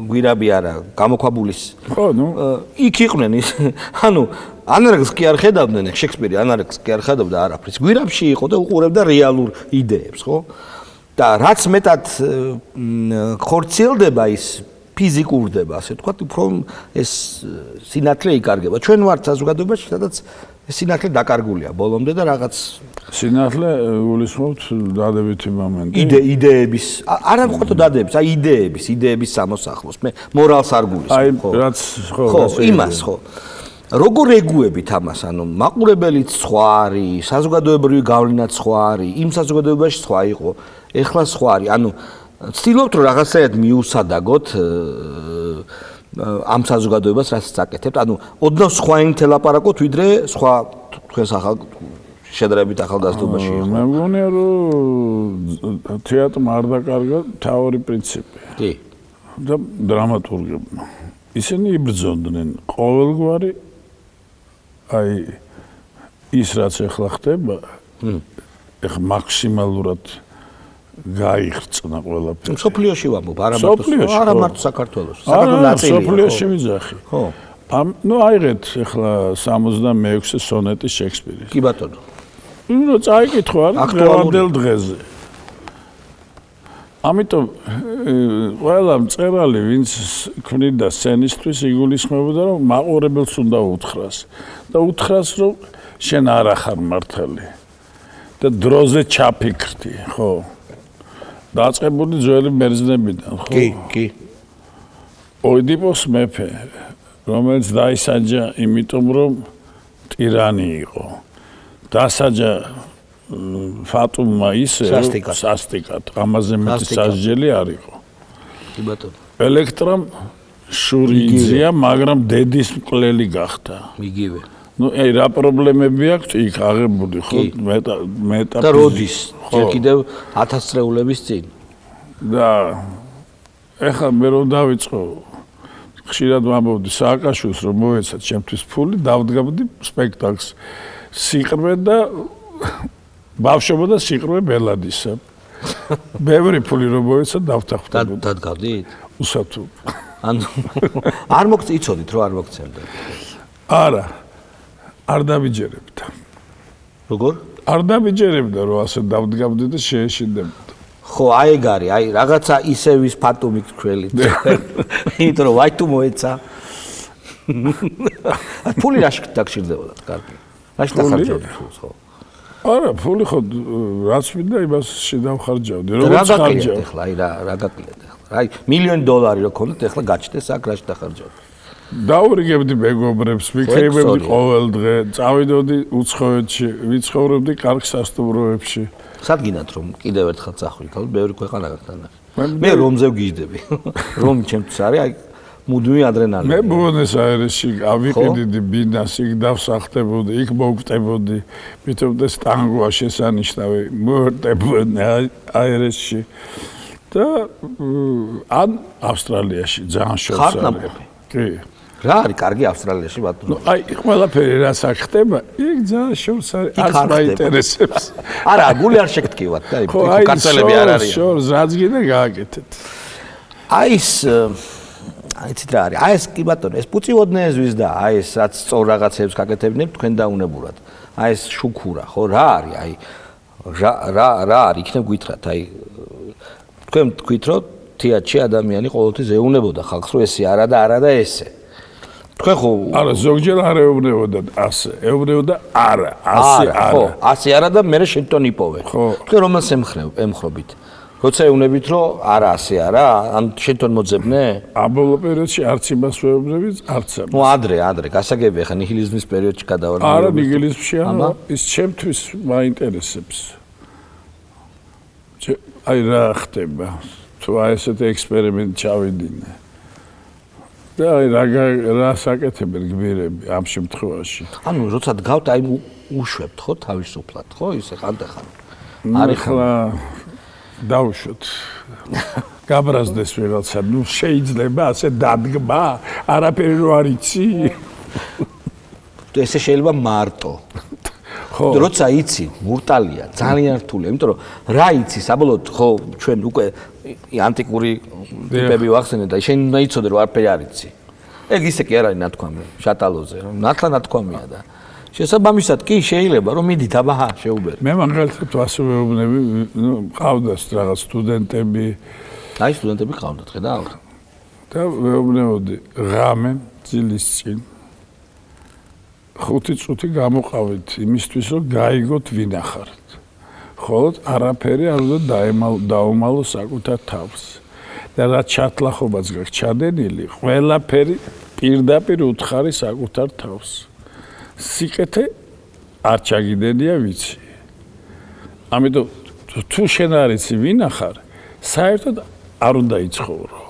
[SPEAKER 3] გვირაბი არა, გამოქვაბულის.
[SPEAKER 2] ხო, ნუ
[SPEAKER 3] იქ იყვნენ ის, ანუ ანარქს კი არ ხედავდნენ, შექსპირი ანარქს კი არ ხედავდა არაფრის. გვირაბში იყო და უყურებდა რეალურ იდეებს, ხო? და რაც მეტად ხორციელდება ის ფიზიკურდება, ასე თქვა, უფრო ეს სინათლე იკარგება. ჩვენ ვართ საზოგადოებაში, სადაც ეს სინათლე დაკარგულია ბოლომდე და რაღაც
[SPEAKER 2] სინათლე გულისხმობთ დადებითი მომენტი.
[SPEAKER 3] იდეების, არა ვყავთ დადებებს, აი იდეების სამოსახლოს. მე მორალს არ გულისხმობ, ხო?
[SPEAKER 2] რაც ხო,
[SPEAKER 3] იმას ხო. როგორ ეგუებით ამას, ანუ მაყურებელიც სხვა არის, საზოგადოებრივი გავლენაც სხვა არის, იმ საზოგადოებაში სხვა იყო, ეხლა სხვა არის. ანუ ცდილობთ რომ რაღაცაად მიუსადაგოთ ამ საზოგადოებას, რაც წაკეთებთ, ანუ ოდნავ სხვაინით ელაპარაკოთ, ვიდრე სხვა თქვენს შედარებით ახალგაზრდობაში იყო.
[SPEAKER 2] მე მგონია რომ თეატრმა არ დაკარგა მთავარი პრინციპი.
[SPEAKER 3] კი.
[SPEAKER 2] და დრამატურგებმა. ისინი იბრძოდნენ ყოველგვარი აი ის რაც ახლა ხდება, ეხ მაქსიმალურად გაიხრწნა ყველაფერი.
[SPEAKER 3] სოფლიოში ვამბობ, არა მარტო საქართველოს. საქართველოს ნაწილია.
[SPEAKER 2] სოფლიოში ვიძახი.
[SPEAKER 3] ხო.
[SPEAKER 2] ნუ აიღეთ ახლა 66 სონეტი შექსპირის.
[SPEAKER 3] კი ბატონო.
[SPEAKER 2] ნუ წაიკითხო არა დღევანდელ დღეზე. ამიტომ ყველა მწერალი, ვინც ქმნიდა სცენისთვის, იგულისხმებოდა, რომ მაყურებელს უნდა უთხრას. და უთხრას, რომ შენ არ ახარ მართალი. და დროზე ჩაფიქრდი, ხო? დაწყებული ძველი ბერძნებიდან, ხო?
[SPEAKER 3] კი.
[SPEAKER 2] ოიდიპოს მეფე, რომელიც დაისაჯა იმიტომ, რომ ტირანი იყო. დასაჯა ფატუმმა ისე, სასტიკად, ამაზე მეტი სასჯელი არ იყო.
[SPEAKER 3] კი ბატონო.
[SPEAKER 2] ელექტრამ შური იძლია, მაგრამ დედის მკვლელი გახდა.
[SPEAKER 3] იგივე.
[SPEAKER 2] ნუ აი რა პრობლემები აქვს იქ აღებული, ხო? მეტა
[SPEAKER 3] და როდის? ჯერ კიდევ 1000 წლეულების წინ.
[SPEAKER 2] და ეხლა მე რომ დავიწყო ხშირად ვამბობდი სააკაშვილს, რომ მოეცა ჩემთვის ფული, დავდგამდი სპექტაკლს. სიყრმე და ბავშვობა და სიყრმე ბელადისა. ბევრი ფული რომ მოეცა დავთანხმდი.
[SPEAKER 3] დადგავდით?
[SPEAKER 2] უსათუ.
[SPEAKER 3] ანუ არ მოგწიცოდით, რომ არ მოგცემდა.
[SPEAKER 2] არა. არ დამიჯერებდა.
[SPEAKER 3] როგორ?
[SPEAKER 2] არ დამიჯერებდა, რომ ასე დავდგამდი და შეეშინდებოდა.
[SPEAKER 3] ხო, აი ეგ არის, აი რაღაცა ისე ვის ფატუმი გქველით. იმიტომ რომ ვაი თუ მოეცა. ფული რაში დაგჭირდებოდა, კარგი. რაში დახარჯავდი ფულს, ხო?
[SPEAKER 2] არა, ფული ხო რაც მინდა იმას შედავხარჯავდი. როგორც ხარჯავ.
[SPEAKER 3] ახლა აი რა გაკლიათ ახლა. აი $1,000,000 რო ქონდეთ, ახლა გაჩნდეს აქ რაში დახარჯავდი.
[SPEAKER 2] დაურიგებდი მეგობრებს, მიქრებდი ყოველ დღე, წავიდოდი უცხოეთში, ვიცხოვრობდი კარგ სასტუმროებში.
[SPEAKER 3] სადგინათ რომ კიდევ ერთხელ წახვიდეთ, ალბათ ბევრი ქვეყანა გაქვს. მე რომზე ვგიჟდები. რომი ჩემთვის არის, აი მუდმივი ადრენალინი.
[SPEAKER 2] მე ბუენოს-აირესში ავიყიდიდი ბინას, იქ დავსახდებოდი, იქ მოვკვდებოდი, მითუმეტე სტანგოა შესანიშნავი, მოვერტებოდი აირესში. და ან ავსტრალიაში ძალიან შორს არის. კი.
[SPEAKER 3] რა არის კარგი ავსტრალიაში ბატონო?
[SPEAKER 2] აი, ყველაფერი რაც აქ ხდება, იქ ძალიან შორს არის, არც მაინტერესებს.
[SPEAKER 3] არა, გული არ შეგტკივათ, და იქ კაცელები არ არიან.
[SPEAKER 2] შორს რაც გინდა გააკეთეთ.
[SPEAKER 3] აი ეს იცით რა არის? აი ეს კი ბატონო, ეს პუწივოდნე ეზვის და აი ეს რაც სწორ რაღაცებს გაკეთებინებ თქვენ დაუნებურად. აი ეს შუქურა, ხო, რა არის? აი რა არის? იქნებ გითხრათ, აი თქვენ თქვით რომ თეატრში ადამიანი ყოველთვის ეუნებოდა ხალხს, რომ ესე არა და ესე. თქვენ ხო
[SPEAKER 2] არა, ზოგჯერ არ ეუბნებოდა ასე. ეუბნებოდა არა, ასე
[SPEAKER 3] ხო,
[SPEAKER 2] არა.
[SPEAKER 3] ასე არა და მე შენთან იპოვე.
[SPEAKER 2] ხო.
[SPEAKER 3] თქვენ რომელს ემხრობით? როცა ეუბნებით, რომ არა, ასე არა, ან შენთან მოძებნე?
[SPEAKER 2] ამ ბოლო პერიოდში არც იმას ვეუბნებით, არც ამას.
[SPEAKER 3] ნუ ადრე, გასაგებია ხა ნიჰილიზმის პერიოდში გადავარ.
[SPEAKER 2] არა, ნიჰილიზმში არა, ის ჩემთვის მაინტერესებს. აი რა ხდება? თუ აი ესეთი ექსპერიმენტი ჩავიდინე. და აი რა საკეთებენ გმირები ამ შემთხვევაში.
[SPEAKER 3] ანუ როცა დგავთ, აი უშვებთ ხო თავისუფლად, ხო? ისე ხანდახან.
[SPEAKER 2] არის ხლა დავუშვოთ. გაბრაზდეს ვიღაცა, ნუ შეიძლება ასე დადგმა, არაფერი რო არ იცი.
[SPEAKER 3] ესე შეიძლება მარტო.
[SPEAKER 2] ხო.
[SPEAKER 3] როცა იცი, მურტალია, ძალიან რთულია, იმიტომ რომ რა იცი, საბოლოოდ ხო ჩვენ უკვე ანტიკური ტიპები ვახსენეთ და შენ უნდა იცოდე რომ არაფერი არ იცი. ეგ ისე კი არ არის ნათქვამი შატალოზე, ნათლა ნათქვამია და შესაბამისად კი შეიძლება რომ მიდით აბა შეუბერე.
[SPEAKER 2] მე მაგალითად ასე ვეუბნები, ნუ ყავდას რაღაც სტუდენტები
[SPEAKER 3] აი სტუდენტები ყავდათ, ხედავთ?
[SPEAKER 2] და ვეუბნებოდი ღამე ძილის წინ 5 წუთი გამოყავით იმისთვის რომ გაიგოთ ვინ ახართ. ხოლო არაფერი არ უნდა დაუმალო საკუთარ თავს. და რაც ჩათლახობაც გაქვს ჩადენილი, ყველაფერი პირდაპირ უთხარი საკუთარ თავს. სიკეთე არ ჩაგიდენია ვიცი. ამიტომ თუ შენ არ იცი ვინ ახარ, საერთოდ არ უნდა იცხოვრო.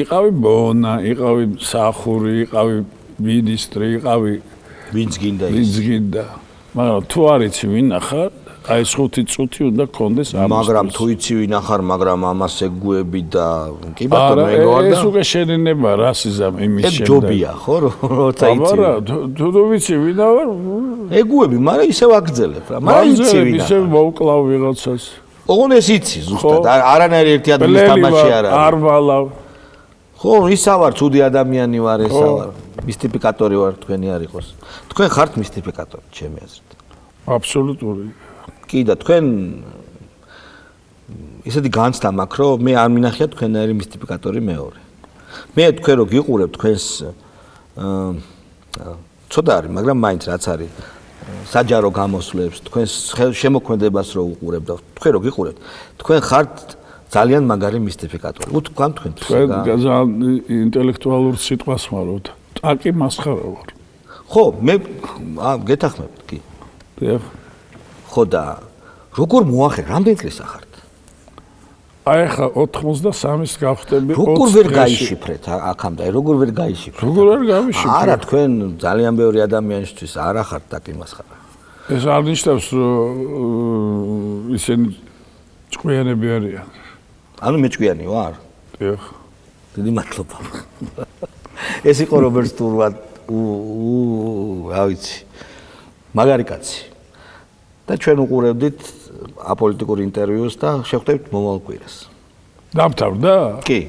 [SPEAKER 2] იყავი ბონა, იყავი მსახური, იყავი მინისტრი, იყავი
[SPEAKER 3] ვინც გინდა ის.
[SPEAKER 2] ვინც გინდა. მაგრამ თუ არ იცი ვინ ახარ, აი 5 წუთი უნდა კონდეს ამას.
[SPEAKER 3] მაგრამ თუ იცი ვინ ახარ, მაგრამ ამას ეგუები და კი ბატონო ეგოარ და
[SPEAKER 2] ეს უკვე შენინება რასიზამ იმის
[SPEAKER 3] ეგ
[SPEAKER 2] შემდეგ.
[SPEAKER 3] ჯობია ხო როცა იცი.
[SPEAKER 2] არა, თუ ვიცი ვინ ახარ,
[SPEAKER 3] ეგუები, მაგრამ ისევ აგძელებ რა. მაგრამ იცი ვინ
[SPEAKER 2] ისე
[SPEAKER 3] ახარ.
[SPEAKER 2] მოვკლავ ვიღაცას.
[SPEAKER 3] ოღონ ეს იცი ზუსტად, არანაირი ერთი ადამიანის თამაში არ არის.
[SPEAKER 2] არ ვალავ.
[SPEAKER 3] ხო, ისა ვარ, ცუდი ადამიანი ვარ, ესა ვარ. მისტიფიკატორი ვარ, თქვენი არ იყოს. თქვენ ხართ მისტიფიკატორი, ჩემი აზრით.
[SPEAKER 2] აბსოლუტური.
[SPEAKER 3] კი და თქვენ ისეთი განცდა მაქვს, რომ მე არ მინახია თქვენაირი მისტიფიკატორი მეორე. მე თქვენ რო გიყურებ თქვენს ცოტა არის, მაგრამ მაინც რაც არის საჯარო გამოსვლებს, თქვენს შემოქმედებას რო უყურებ და თქვენ რო გიყურებთ, თქვენ ხართ ძალიან მაგარი მისტიფიკატორი. უთქვამ თქვენთვის.
[SPEAKER 2] თქვენ ძალიან ინტელექტუალურ სიტყვას ხმარობთ. ტაკი მასხარა ვარ.
[SPEAKER 3] ხო, მე გეთახმებთ კი.
[SPEAKER 2] დიახ.
[SPEAKER 3] ხო და როგორ მოახერხე, რამდენი წლის ახართ?
[SPEAKER 2] აი ხა 93-ის გავხდები 20
[SPEAKER 3] როგორ ვერ გაიშიფრეთ აქამდე, როგორ ვერ გაიშიფრეთ?
[SPEAKER 2] როგორ არ გავიშიფრე?
[SPEAKER 3] არა, თქვენ ძალიან ბევრი ადამიანისთვის არ ახართ დაკიმასხარა.
[SPEAKER 2] ეს არ ნიშნავს, რომ ისინი ჭკვიანები არიან.
[SPEAKER 3] ანუ მე ჭკვიანი ვარ?
[SPEAKER 2] დიახ.
[SPEAKER 3] დიდი მადლობა. ეს იყო რობერტ სტურვა, რა ვიცი. მაგარი კაცი. და ჩვენ უყურებდით აპოლიტიკურ ინტერვიუს და შევხვდებით მომავალ კვირას.
[SPEAKER 2] დამთავრდა?
[SPEAKER 3] კი.